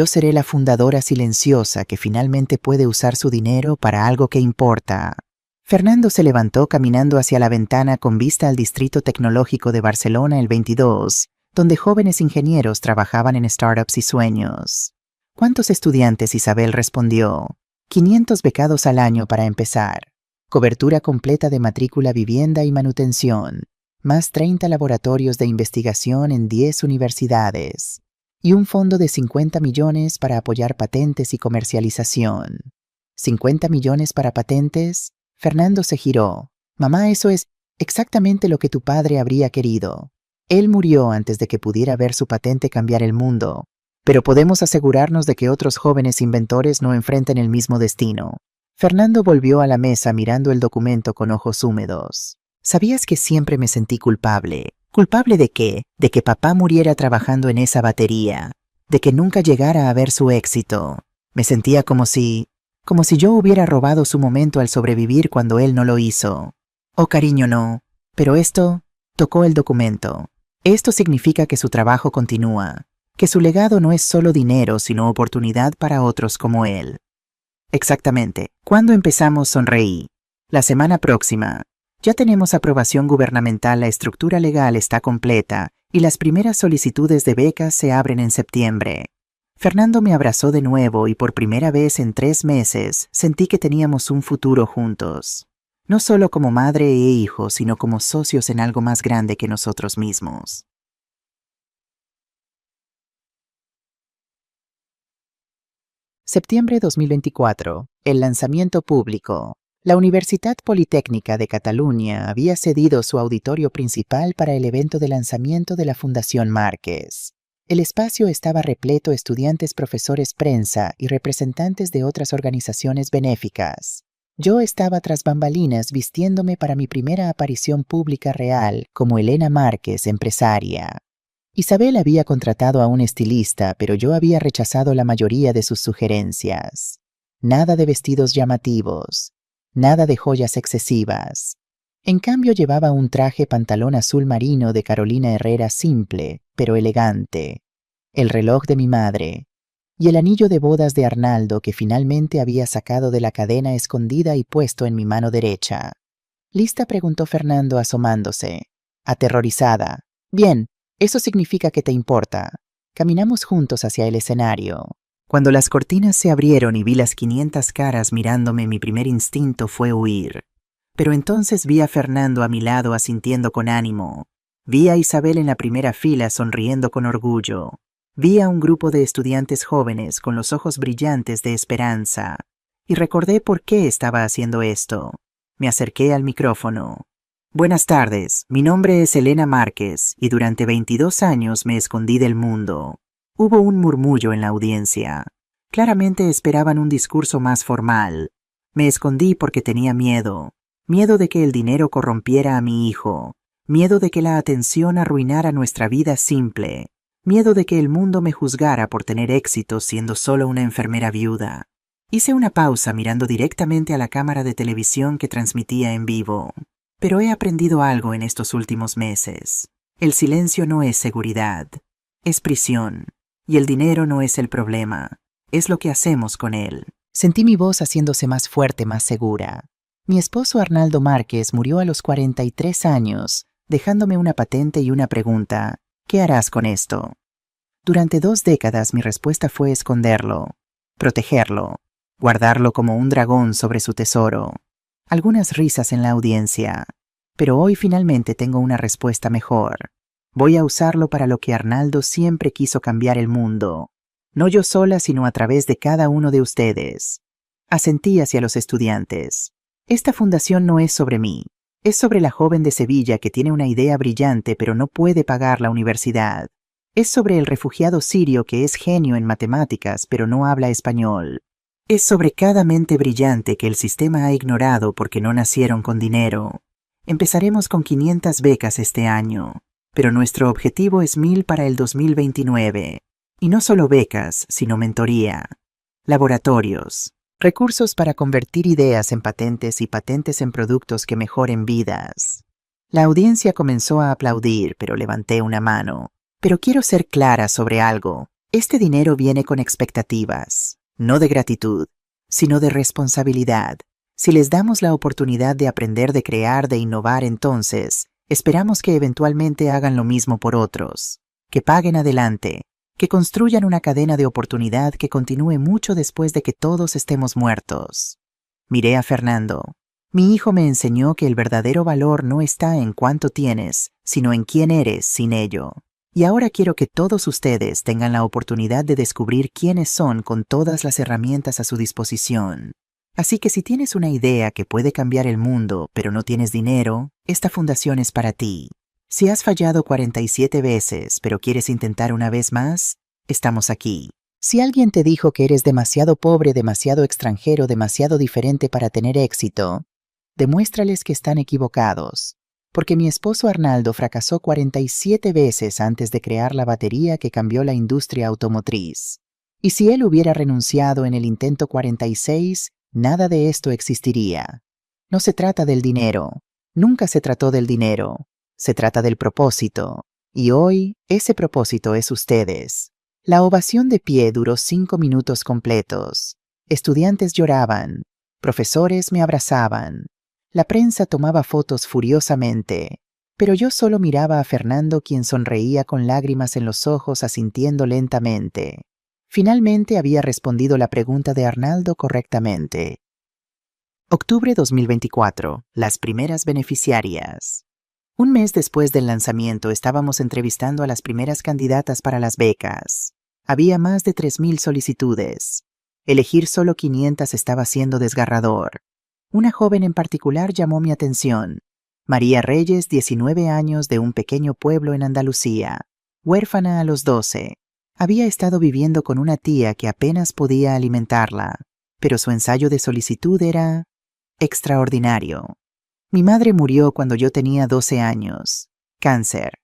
seré la fundadora silenciosa que finalmente puede usar su dinero para algo que importa. Fernando se levantó caminando hacia la ventana con vista al Distrito Tecnológico de Barcelona el 22, donde jóvenes ingenieros trabajaban en startups y sueños. ¿Cuántos estudiantes? Isabel respondió. 500 becados al año para empezar. Cobertura completa de matrícula, vivienda y manutención. Más 30 laboratorios de investigación en 10 universidades. Y un fondo de 50 millones para apoyar patentes y comercialización. ¿50 millones para patentes? Fernando se giró. Mamá, eso es exactamente lo que tu padre habría querido. Él murió antes de que pudiera ver su patente cambiar el mundo. Pero podemos asegurarnos de que otros jóvenes inventores no enfrenten el mismo destino. Fernando volvió a la mesa mirando el documento con ojos húmedos. ¿Sabías que siempre me sentí culpable? ¿Culpable de qué? De que papá muriera trabajando en esa batería. De que nunca llegara a ver su éxito. Me sentía como si yo hubiera robado su momento al sobrevivir cuando él no lo hizo. Oh, cariño, no. Pero esto tocó el documento. Esto significa que su trabajo continúa. Que su legado no es solo dinero, sino oportunidad para otros como él. Exactamente. ¿Cuándo empezamos? Sonreí. La semana próxima. Ya tenemos aprobación gubernamental, la estructura legal está completa y las primeras solicitudes de becas se abren en septiembre. Fernando me abrazó de nuevo y por primera vez en 3 meses sentí que teníamos un futuro juntos. No solo como madre e hijo, sino como socios en algo más grande que nosotros mismos. Septiembre 2024. El lanzamiento público. La Universitat Politécnica de Cataluña había cedido su auditorio principal para el evento de lanzamiento de la Fundación Márquez. El espacio estaba repleto de estudiantes, profesores, prensa y representantes de otras organizaciones benéficas. Yo estaba tras bambalinas vistiéndome para mi primera aparición pública real como Elena Márquez, empresaria. Isabel había contratado a un estilista, pero yo había rechazado la mayoría de sus sugerencias. Nada de vestidos llamativos, nada de joyas excesivas. En cambio llevaba un traje pantalón azul marino de Carolina Herrera simple, pero elegante, el reloj de mi madre y el anillo de bodas de Arnaldo que finalmente había sacado de la cadena escondida y puesto en mi mano derecha. ¿Lista?, preguntó Fernando asomándose, aterrorizada. Bien. Eso significa que te importa. Caminamos juntos hacia el escenario. Cuando las cortinas se abrieron y vi las 500 caras mirándome, mi primer instinto fue huir. Pero entonces vi a Fernando a mi lado asintiendo con ánimo. Vi a Isabel en la primera fila sonriendo con orgullo. Vi a un grupo de estudiantes jóvenes con los ojos brillantes de esperanza. Y recordé por qué estaba haciendo esto. Me acerqué al micrófono. Buenas tardes, mi nombre es Elena Márquez y durante 22 años me escondí del mundo. Hubo un murmullo en la audiencia. Claramente esperaban un discurso más formal. Me escondí porque tenía miedo. Miedo de que el dinero corrompiera a mi hijo. Miedo de que la atención arruinara nuestra vida simple. Miedo de que el mundo me juzgara por tener éxito siendo solo una enfermera viuda. Hice una pausa mirando directamente a la cámara de televisión que transmitía en vivo. Pero he aprendido algo en estos últimos meses. El silencio no es seguridad, es prisión. Y el dinero no es el problema, es lo que hacemos con él. Sentí mi voz haciéndose más fuerte, más segura. Mi esposo Arnaldo Márquez murió a los 43 años, dejándome una patente y una pregunta. ¿Qué harás con esto? Durante 2 décadas mi respuesta fue esconderlo, protegerlo, guardarlo como un dragón sobre su tesoro. Algunas risas en la audiencia, pero hoy finalmente tengo una respuesta mejor. Voy a usarlo para lo que Arnaldo siempre quiso: cambiar el mundo. No yo sola, sino a través de cada uno de ustedes. Asentí hacia los estudiantes. Esta fundación no es sobre mí, es sobre la joven de Sevilla que tiene una idea brillante pero no puede pagar la universidad. Es sobre el refugiado sirio que es genio en matemáticas pero no habla español. Es sobre cada mente brillante que el sistema ha ignorado porque no nacieron con dinero. Empezaremos con 500 becas este año, pero nuestro objetivo es 1000 para el 2029. Y no solo becas, sino mentoría, laboratorios, recursos para convertir ideas en patentes y patentes en productos que mejoren vidas. La audiencia comenzó a aplaudir, pero levanté una mano. Pero quiero ser clara sobre algo. Este dinero viene con expectativas. No de gratitud, sino de responsabilidad. Si les damos la oportunidad de aprender, de crear, de innovar, entonces esperamos que eventualmente hagan lo mismo por otros, que paguen adelante, que construyan una cadena de oportunidad que continúe mucho después de que todos estemos muertos. Miré a Fernando. Mi hijo me enseñó que el verdadero valor no está en cuánto tienes, sino en quién eres sin ello. Y ahora quiero que todos ustedes tengan la oportunidad de descubrir quiénes son con todas las herramientas a su disposición. Así que si tienes una idea que puede cambiar el mundo, pero no tienes dinero, esta fundación es para ti. Si has fallado 47 veces, pero quieres intentar una vez más, estamos aquí. Si alguien te dijo que eres demasiado pobre, demasiado extranjero, demasiado diferente para tener éxito, demuéstrales que están equivocados. Porque mi esposo Arnaldo fracasó 47 veces antes de crear la batería que cambió la industria automotriz. Y si él hubiera renunciado en el intento 46, nada de esto existiría. No se trata del dinero. Nunca se trató del dinero. Se trata del propósito. Y hoy, ese propósito es ustedes. La ovación de pie duró 5 minutos completos. Estudiantes lloraban. Profesores me abrazaban. La prensa tomaba fotos furiosamente. Pero yo solo miraba a Fernando, quien sonreía con lágrimas en los ojos, asintiendo lentamente. Finalmente había respondido la pregunta de Arnaldo correctamente. Octubre 2024. Las primeras beneficiarias. Un mes después del lanzamiento estábamos entrevistando a las primeras candidatas para las becas. Había más de 3,000 solicitudes. Elegir solo 500 estaba siendo desgarrador. Una joven en particular llamó mi atención. María Reyes, 19 años, de un pequeño pueblo en Andalucía. Huérfana a los 12. Había estado viviendo con una tía que apenas podía alimentarla, pero su ensayo de solicitud era extraordinario. Mi madre murió cuando yo tenía 12 años. Cáncer.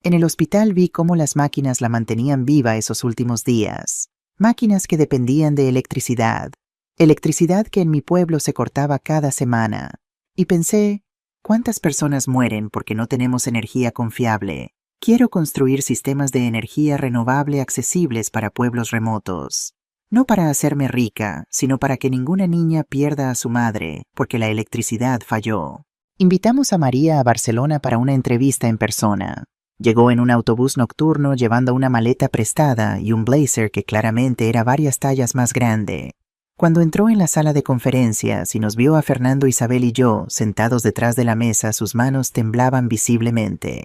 En el hospital vi cómo las máquinas la mantenían viva esos últimos días. Máquinas que dependían de electricidad. Electricidad que en mi pueblo se cortaba cada semana. Y pensé, ¿cuántas personas mueren porque no tenemos energía confiable? Quiero construir sistemas de energía renovable accesibles para pueblos remotos. No para hacerme rica, sino para que ninguna niña pierda a su madre porque la electricidad falló. Invitamos a María a Barcelona para una entrevista en persona. Llegó en un autobús nocturno llevando una maleta prestada y un blazer que claramente era varias tallas más grande. Cuando entró en la sala de conferencias y nos vio a Fernando, Isabel y yo sentados detrás de la mesa, sus manos temblaban visiblemente.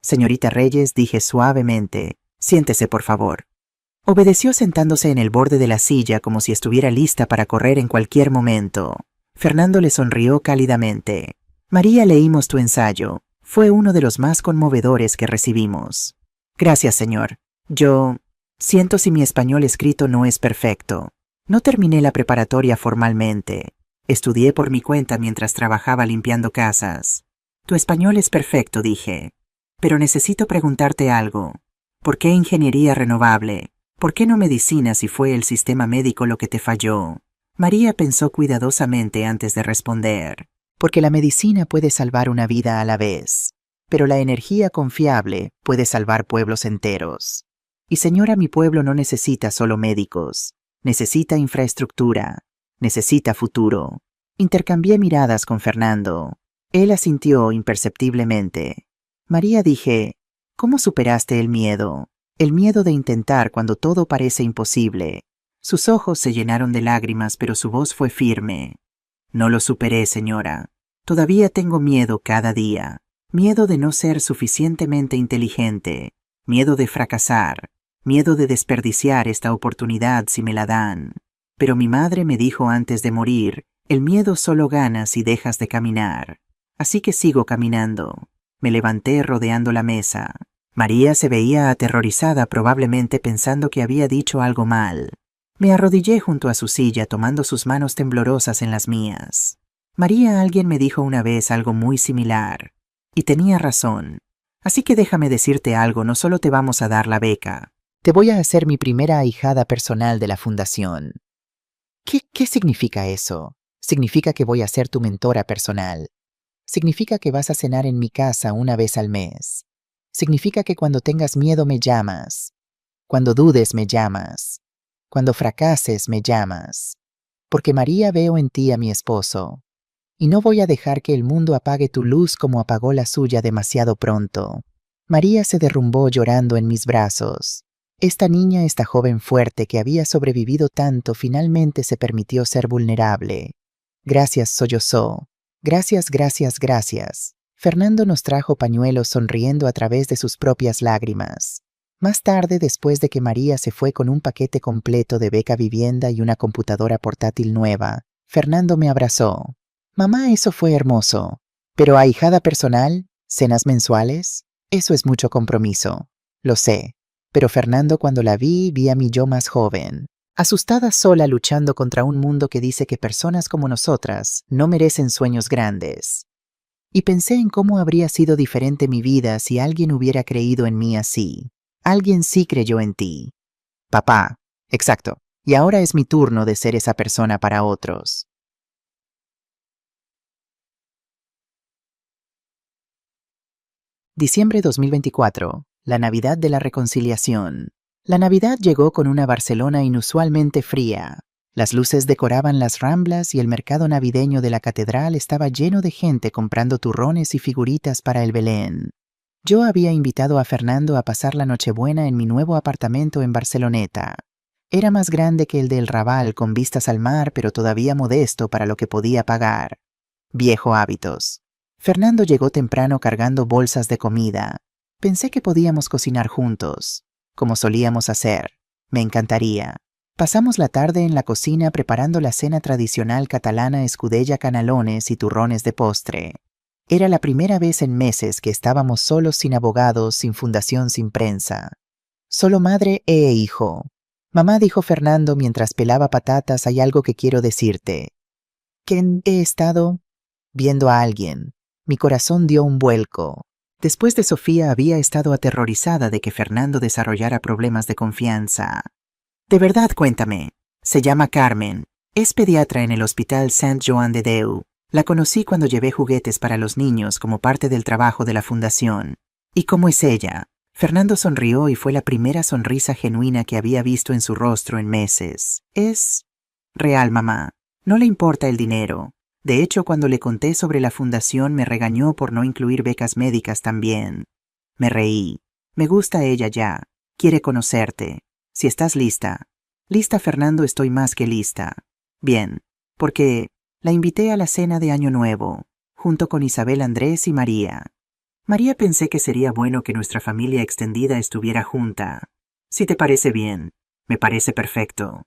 Señorita Reyes, dije suavemente, siéntese por favor. Obedeció sentándose en el borde de la silla como si estuviera lista para correr en cualquier momento. Fernando le sonrió cálidamente. María, leímos tu ensayo. Fue uno de los más conmovedores que recibimos. Gracias, señor. Yo siento si mi español escrito no es perfecto. No terminé la preparatoria formalmente. Estudié por mi cuenta mientras trabajaba limpiando casas. Tu español es perfecto, dije. Pero necesito preguntarte algo. ¿Por qué ingeniería renovable? ¿Por qué no medicina si fue el sistema médico lo que te falló? María pensó cuidadosamente antes de responder. Porque la medicina puede salvar una vida a la vez, pero la energía confiable puede salvar pueblos enteros. Y señora, mi pueblo no necesita solo médicos, necesita infraestructura, necesita futuro. Intercambié miradas con Fernando. Él asintió imperceptiblemente. María, dije, ¿cómo superaste el miedo? El miedo de intentar cuando todo parece imposible. Sus ojos se llenaron de lágrimas, pero su voz fue firme. No lo superé, señora. Todavía tengo miedo cada día. Miedo de no ser suficientemente inteligente. Miedo de fracasar. Miedo de desperdiciar esta oportunidad si me la dan. Pero mi madre me dijo antes de morir, el miedo solo gana si dejas de caminar. Así que sigo caminando. Me levanté rodeando la mesa. María se veía aterrorizada, probablemente pensando que había dicho algo mal. Me arrodillé junto a su silla, tomando sus manos temblorosas en las mías. María, alguien me dijo una vez algo muy similar. Y tenía razón. Así que déjame decirte algo, no solo te vamos a dar la beca. Te voy a hacer mi primera ahijada personal de la fundación. ¿Qué significa eso? Significa que voy a ser tu mentora personal. Significa que vas a cenar en mi casa una vez al mes. Significa que cuando tengas miedo me llamas. Cuando dudes me llamas. Cuando fracases me llamas. Porque María, veo en ti a mi esposo. y no voy a dejar que el mundo apague tu luz como apagó la suya demasiado pronto. María se derrumbó llorando en mis brazos. Esta niña, esta joven fuerte que había sobrevivido tanto, finalmente se permitió ser vulnerable. Gracias, sollozó. Gracias, gracias, gracias. Fernando nos trajo pañuelos sonriendo a través de sus propias lágrimas. Más tarde, después de que María se fue con un paquete completo de beca vivienda y una computadora portátil nueva, Fernando me abrazó. Mamá, eso fue hermoso. Pero ahijada personal, cenas mensuales, eso es mucho compromiso. Lo sé. Pero Fernando, cuando la vi a mi yo más joven, asustada sola luchando contra un mundo que dice que personas como nosotras no merecen sueños grandes. Y pensé en cómo habría sido diferente mi vida si alguien hubiera creído en mí así. Alguien sí creyó en ti. Papá, exacto. Y ahora es mi turno de ser esa persona para otros. Diciembre 2024. La Navidad de la Reconciliación. La Navidad llegó con una Barcelona inusualmente fría. Las luces decoraban las ramblas y el mercado navideño de la catedral estaba lleno de gente comprando turrones y figuritas para el Belén. Yo había invitado a Fernando a pasar la Nochebuena en mi nuevo apartamento en Barceloneta. Era más grande que el del Raval, con vistas al mar, pero todavía modesto para lo que podía pagar. Viejo hábitos. Fernando llegó temprano cargando bolsas de comida. Pensé que podíamos cocinar juntos, como solíamos hacer. Me encantaría. Pasamos la tarde en la cocina preparando la cena tradicional catalana, escudella, canalones y turrones de postre. Era la primera vez en meses que estábamos solos, sin abogados, sin fundación, sin prensa. Solo madre e hijo. Mamá, dijo Fernando mientras pelaba patatas, hay algo que quiero decirte. ¿Que he estado viendo a alguien? Mi corazón dio un vuelco. Después de Sofía había estado aterrorizada de que Fernando desarrollara problemas de confianza. De verdad, cuéntame. Se llama Carmen. Es pediatra en el Hospital Sant Joan de Déu. La conocí cuando llevé juguetes para los niños como parte del trabajo de la fundación. ¿Y cómo es ella? Fernando sonrió y fue la primera sonrisa genuina que había visto en su rostro en meses. Es real, mamá. No le importa el dinero. De hecho, cuando le conté sobre la fundación me regañó por no incluir becas médicas también. Me reí. Me gusta ella ya. Quiere conocerte. Si estás lista. Lista, Fernando, estoy más que lista. Bien, porque la invité a la cena de Año Nuevo, junto con Isabel, Andrés y María. María, pensé que sería bueno que nuestra familia extendida estuviera junta. Si te parece bien, me parece perfecto.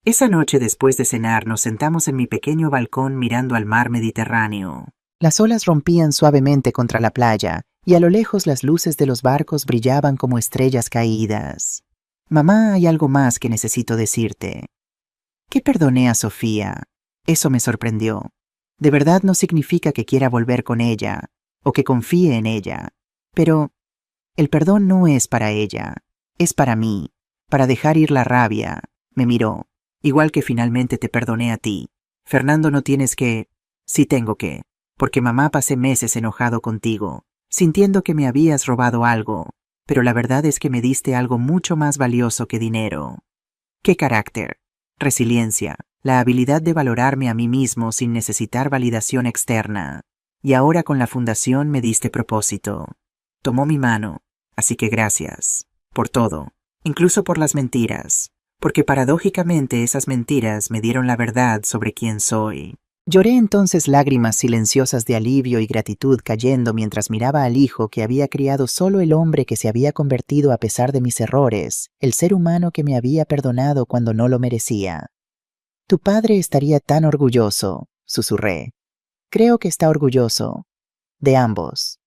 Esa noche, después de cenar, nos sentamos en mi pequeño balcón mirando al mar Mediterráneo. Las olas rompían suavemente contra la playa, y a lo lejos las luces de los barcos brillaban como estrellas caídas. Mamá, hay algo más que necesito decirte. Que perdoné a Sofía. Eso me sorprendió. De verdad no significa que quiera volver con ella, o que confíe en ella. Pero el perdón no es para ella, es para mí, para dejar ir la rabia. Me miró. Igual que finalmente te perdoné a ti. Fernando, no tienes que... Sí tengo que. Porque mamá, pasé meses enojado contigo, sintiendo que me habías robado algo. Pero la verdad es que me diste algo mucho más valioso que dinero. ¿Qué carácter? Resiliencia, la habilidad de valorarme a mí mismo sin necesitar validación externa. Y ahora con la fundación me diste propósito. Tomó mi mano, así que gracias. Por todo, incluso por las mentiras. Porque paradójicamente esas mentiras me dieron la verdad sobre quién soy. Lloré entonces, lágrimas silenciosas de alivio y gratitud cayendo mientras miraba al hijo que había criado solo el hombre que se había convertido a pesar de mis errores, el ser humano que me había perdonado cuando no lo merecía. Tu padre estaría tan orgulloso, susurré. Creo que está orgulloso. De ambos.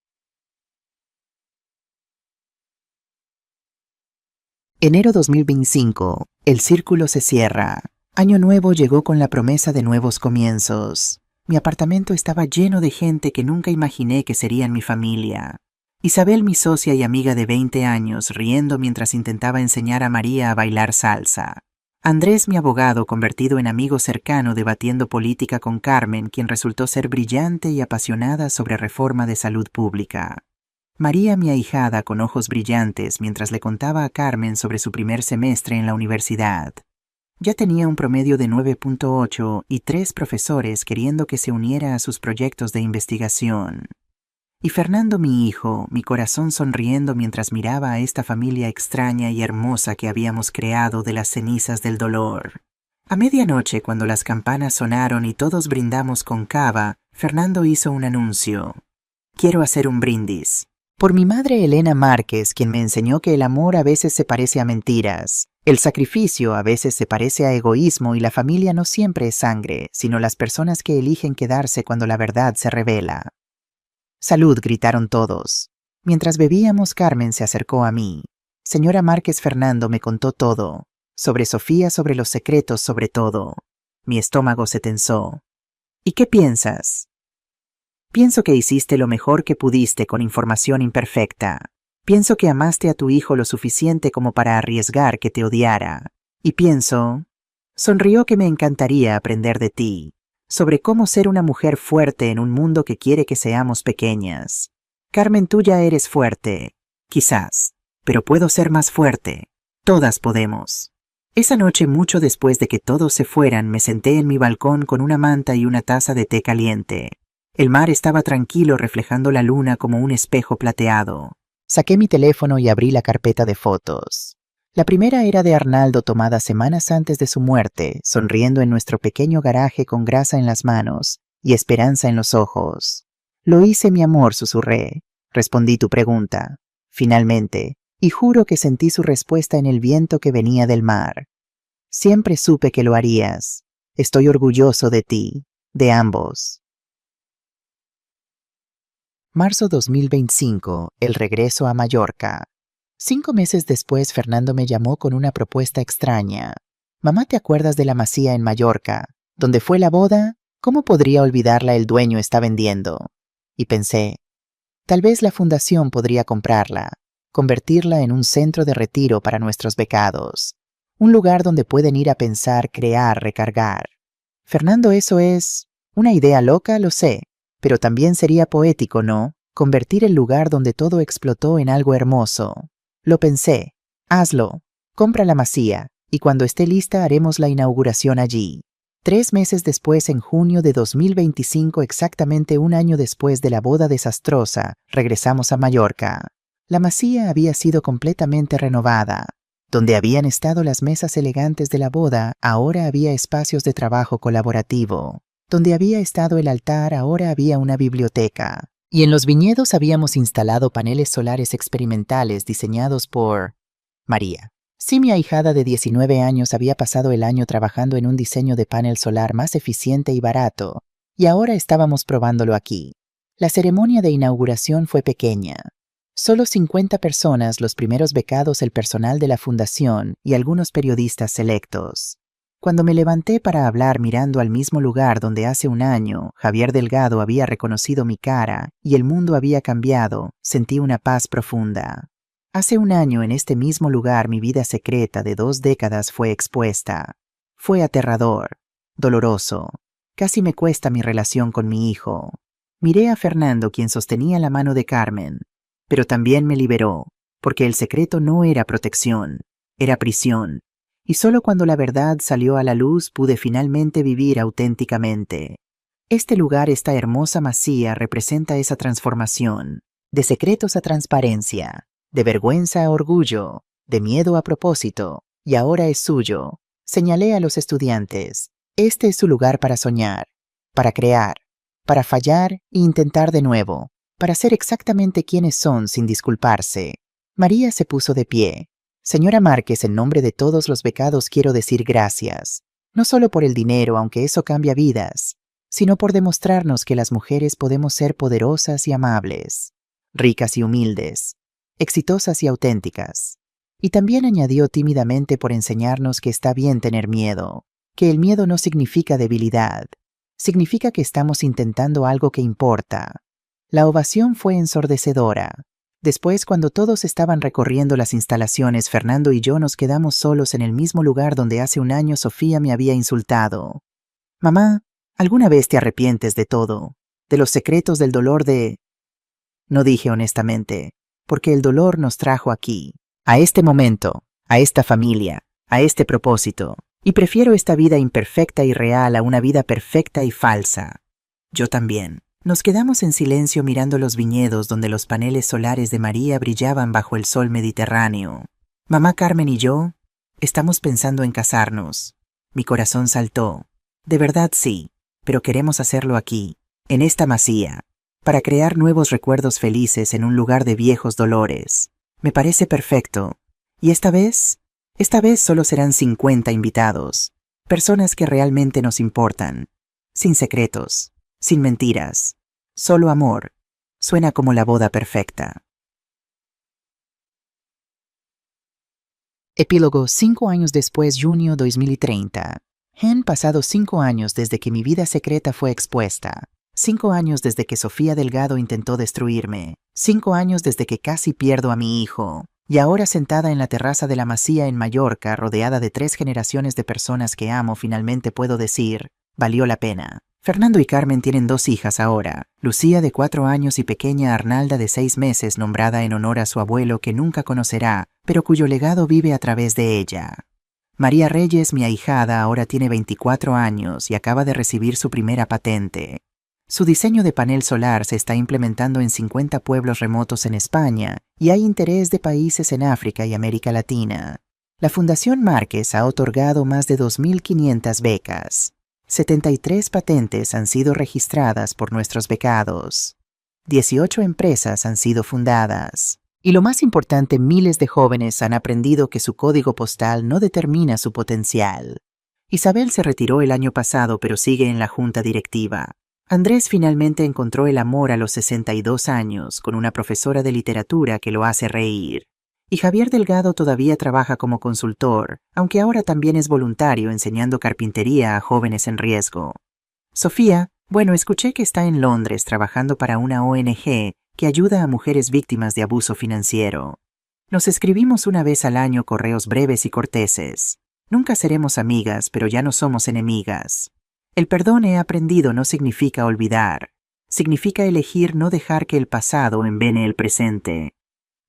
Enero 2025. El círculo se cierra. Año Nuevo llegó con la promesa de nuevos comienzos. Mi apartamento estaba lleno de gente que nunca imaginé que serían mi familia. Isabel, mi socia y amiga de 20 años, riendo mientras intentaba enseñar a María a bailar salsa. Andrés, mi abogado, convertido en amigo cercano, debatiendo política con Carmen, quien resultó ser brillante y apasionada sobre reforma de salud pública. María, mi ahijada, con ojos brillantes, mientras le contaba a Carmen sobre su primer semestre en la universidad. Ya tenía un promedio de 9.8 y 3 profesores queriendo que se uniera a sus proyectos de investigación. Y Fernando, mi hijo, mi corazón sonriendo mientras miraba a esta familia extraña y hermosa que habíamos creado de las cenizas del dolor. A medianoche, cuando las campanas sonaron y todos brindamos con cava, Fernando hizo un anuncio. Quiero hacer un brindis. Por mi madre Elena Márquez, quien me enseñó que el amor a veces se parece a mentiras. El sacrificio a veces se parece a egoísmo y la familia no siempre es sangre, sino las personas que eligen quedarse cuando la verdad se revela. Salud, gritaron todos. Mientras bebíamos, Carmen se acercó a mí. Señora Márquez, Fernando me contó todo. Sobre Sofía, sobre los secretos, sobre todo. Mi estómago se tensó. ¿Y qué piensas? Pienso que hiciste lo mejor que pudiste con información imperfecta. Pienso que amaste a tu hijo lo suficiente como para arriesgar que te odiara. Y pienso... Sonrió que me encantaría aprender de ti. Sobre cómo ser una mujer fuerte en un mundo que quiere que seamos pequeñas. Carmen, tú ya eres fuerte. Quizás. Pero puedo ser más fuerte. Todas podemos. Esa noche, mucho después de que todos se fueran, me senté en mi balcón con una manta y una taza de té caliente. El mar estaba tranquilo reflejando la luna como un espejo plateado. Saqué mi teléfono y abrí la carpeta de fotos. La primera era de Arnaldo, tomada semanas antes de su muerte, sonriendo en nuestro pequeño garaje con grasa en las manos y esperanza en los ojos. Lo hice, mi amor, susurré. Respondí tu pregunta. Finalmente, y juro que sentí su respuesta en el viento que venía del mar. Siempre supe que lo harías. Estoy orgulloso de ti, de ambos. Marzo 2025, el regreso a Mallorca. 5 meses después, Fernando me llamó con una propuesta extraña. Mamá, ¿te acuerdas de la masía en Mallorca? ¿Dónde fue la boda? ¿Cómo podría olvidarla? El dueño está vendiendo. Y pensé, tal vez la fundación podría comprarla, convertirla en un centro de retiro para nuestros becados. Un lugar donde pueden ir a pensar, crear, recargar. Fernando, eso es una idea loca, lo sé, pero también sería poético, ¿no? Convertir el lugar donde todo explotó en algo hermoso. Lo pensé. Hazlo. Compra la masía, y cuando esté lista haremos la inauguración allí. 3 meses después, en junio de 2025, exactamente un año después de la boda desastrosa, regresamos a Mallorca. La masía había sido completamente renovada. Donde habían estado las mesas elegantes de la boda, ahora había espacios de trabajo colaborativo. Donde había estado el altar, ahora había una biblioteca. Y en los viñedos habíamos instalado paneles solares experimentales diseñados por María. Sí, mi ahijada de 19 años había pasado el año trabajando en un diseño de panel solar más eficiente y barato, y ahora estábamos probándolo aquí. La ceremonia de inauguración fue pequeña. Solo 50 personas, los primeros becados, el personal de la fundación y algunos periodistas selectos. Cuando me levanté para hablar mirando al mismo lugar donde hace un año Javier Delgado había reconocido mi cara y el mundo había cambiado, sentí una paz profunda. Hace un año, en este mismo lugar, mi vida secreta de 2 décadas fue expuesta. Fue aterrador, doloroso. Casi me cuesta mi relación con mi hijo. Miré a Fernando, quien sostenía la mano de Carmen, pero también me liberó, porque el secreto no era protección, era prisión. Y solo cuando la verdad salió a la luz pude finalmente vivir auténticamente. Este lugar, esta hermosa masía, representa esa transformación, de secretos a transparencia, de vergüenza a orgullo, de miedo a propósito, y ahora es suyo. Señalé a los estudiantes, este es su lugar para soñar, para crear, para fallar e intentar de nuevo, para ser exactamente quienes son sin disculparse. María se puso de pie. Señora Márquez, en nombre de todos los becados quiero decir gracias, no solo por el dinero, aunque eso cambia vidas, sino por demostrarnos que las mujeres podemos ser poderosas y amables, ricas y humildes, exitosas y auténticas. Y también añadió tímidamente por enseñarnos que está bien tener miedo, que el miedo no significa debilidad, significa que estamos intentando algo que importa. La ovación fue ensordecedora. Después, cuando todos estaban recorriendo las instalaciones, Fernando y yo nos quedamos solos en el mismo lugar donde hace un año Sofía me había insultado. Mamá, ¿alguna vez te arrepientes de todo? ¿De los secretos del dolor de...? No dije honestamente, porque el dolor nos trajo aquí, a este momento, a esta familia, a este propósito. Y prefiero esta vida imperfecta y real a una vida perfecta y falsa. Yo también. Nos quedamos en silencio mirando los viñedos donde los paneles solares de María brillaban bajo el sol mediterráneo. Mamá Carmen y yo estamos pensando en casarnos. Mi corazón saltó. De verdad sí, pero queremos hacerlo aquí, en esta masía, para crear nuevos recuerdos felices en un lugar de viejos dolores. Me parece perfecto. Y esta vez solo serán 50 invitados, personas que realmente nos importan, sin secretos, sin mentiras, solo amor. Suena como la boda perfecta. Epílogo 5 años después, junio 2030. Han pasado 5 años desde que mi vida secreta fue expuesta. 5 años desde que Sofía Delgado intentó destruirme. 5 años desde que casi pierdo a mi hijo. Y ahora sentada en la terraza de la Masía en Mallorca, rodeada de 3 generaciones de personas que amo, finalmente puedo decir, valió la pena. Fernando y Carmen tienen 2 hijas ahora, Lucía de 4 años y pequeña Arnalda de 6 meses, nombrada en honor a su abuelo que nunca conocerá, pero cuyo legado vive a través de ella. María Reyes, mi ahijada, ahora tiene 24 años y acaba de recibir su primera patente. Su diseño de panel solar se está implementando en 50 pueblos remotos en España y hay interés de países en África y América Latina. La Fundación Márquez ha otorgado más de 2.500 becas. 73 patentes han sido registradas por nuestros becados. 18 empresas han sido fundadas. Y lo más importante, miles de jóvenes han aprendido que su código postal no determina su potencial. Isabel se retiró el año pasado, pero sigue en la junta directiva. Andrés finalmente encontró el amor a los 62 años, con una profesora de literatura que lo hace reír. Y Javier Delgado todavía trabaja como consultor, aunque ahora también es voluntario enseñando carpintería a jóvenes en riesgo. Sofía, escuché que está en Londres trabajando para una ONG que ayuda a mujeres víctimas de abuso financiero. Nos escribimos una vez al año correos breves y corteses. Nunca seremos amigas, pero ya no somos enemigas. El perdón, he aprendido, no significa olvidar. Significa elegir no dejar que el pasado envene el presente.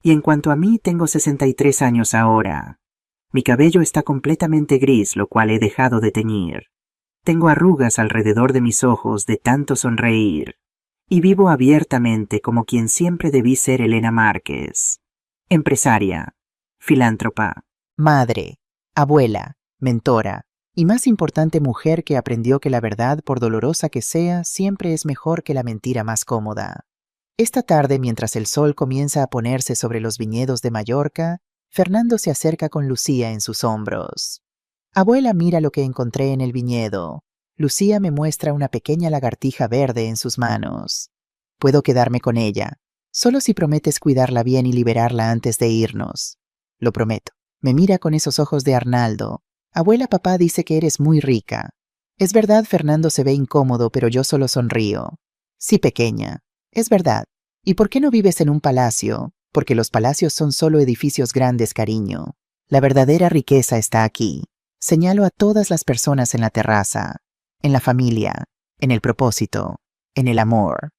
Y en cuanto a mí, tengo 63 años ahora. Mi cabello está completamente gris, lo cual he dejado de teñir. Tengo arrugas alrededor de mis ojos de tanto sonreír. Y vivo abiertamente como quien siempre debí ser Elena Márquez. Empresaria, filántropa, madre, abuela, mentora, y más importante, mujer que aprendió que la verdad, por dolorosa que sea, siempre es mejor que la mentira más cómoda. Esta tarde, mientras el sol comienza a ponerse sobre los viñedos de Mallorca, Fernando se acerca con Lucía en sus hombros. Abuela, mira lo que encontré en el viñedo. Lucía me muestra una pequeña lagartija verde en sus manos. Puedo quedarme con ella, solo si prometes cuidarla bien y liberarla antes de irnos. Lo prometo. Me mira con esos ojos de Arnaldo. Abuela, papá dice que eres muy rica. Es verdad, Fernando se ve incómodo, pero yo solo sonrío. Sí, pequeña. Es verdad. ¿Y por qué no vives en un palacio? Porque los palacios son solo edificios grandes, cariño. La verdadera riqueza está aquí. Señalo a todas las personas en la terraza, en la familia, en el propósito, en el amor.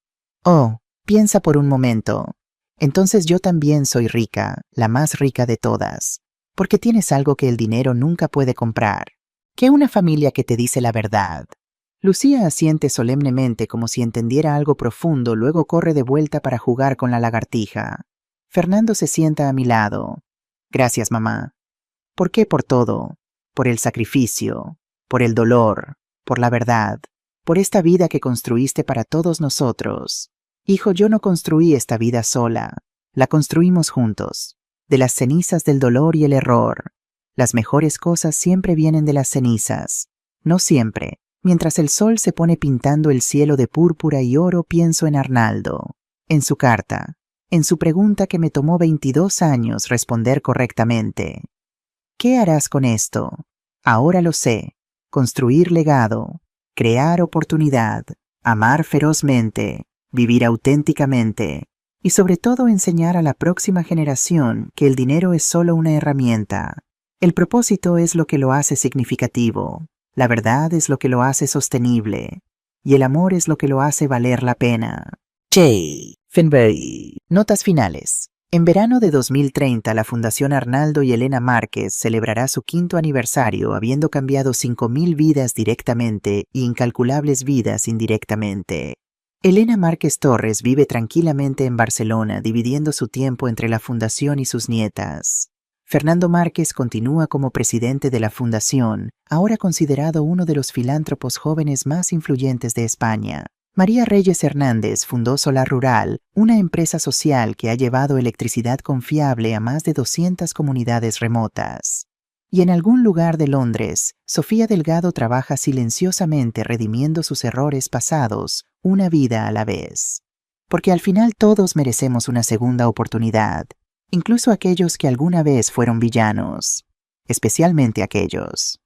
Oh, piensa por un momento. Entonces yo también soy rica, la más rica de todas, porque tienes algo que el dinero nunca puede comprar. Que una familia que te dice la verdad. Lucía asiente solemnemente como si entendiera algo profundo, luego corre de vuelta para jugar con la lagartija. Fernando se sienta a mi lado. Gracias, mamá. ¿Por qué? Por todo. Por el sacrificio, por el dolor, por la verdad, por esta vida que construiste para todos nosotros. Hijo, yo no construí esta vida sola, la construimos juntos, de las cenizas del dolor y el error. Las mejores cosas siempre vienen de las cenizas, no siempre. Mientras el sol se pone pintando el cielo de púrpura y oro, pienso en Arnaldo, en su carta, en su pregunta que me tomó 22 años responder correctamente. ¿Qué harás con esto? Ahora lo sé. Construir legado, crear oportunidad, amar ferozmente, vivir auténticamente y sobre todo enseñar a la próxima generación que el dinero es solo una herramienta. El propósito es lo que lo hace significativo, la verdad es lo que lo hace sostenible y el amor es lo que lo hace valer la pena. J. Finbury. Notas finales. En verano de 2030, la Fundación Arnaldo y Elena Márquez celebrará su 5º aniversario, habiendo cambiado 5.000 vidas directamente y incalculables vidas indirectamente. Elena Márquez Torres vive tranquilamente en Barcelona, dividiendo su tiempo entre la fundación y sus nietas. Fernando Márquez continúa como presidente de la fundación, ahora considerado uno de los filántropos jóvenes más influyentes de España. María Reyes Hernández fundó Solar Rural, una empresa social que ha llevado electricidad confiable a más de 200 comunidades remotas. Y en algún lugar de Londres, Sofía Delgado trabaja silenciosamente redimiendo sus errores pasados, una vida a la vez. Porque al final todos merecemos una segunda oportunidad, incluso aquellos que alguna vez fueron villanos, especialmente aquellos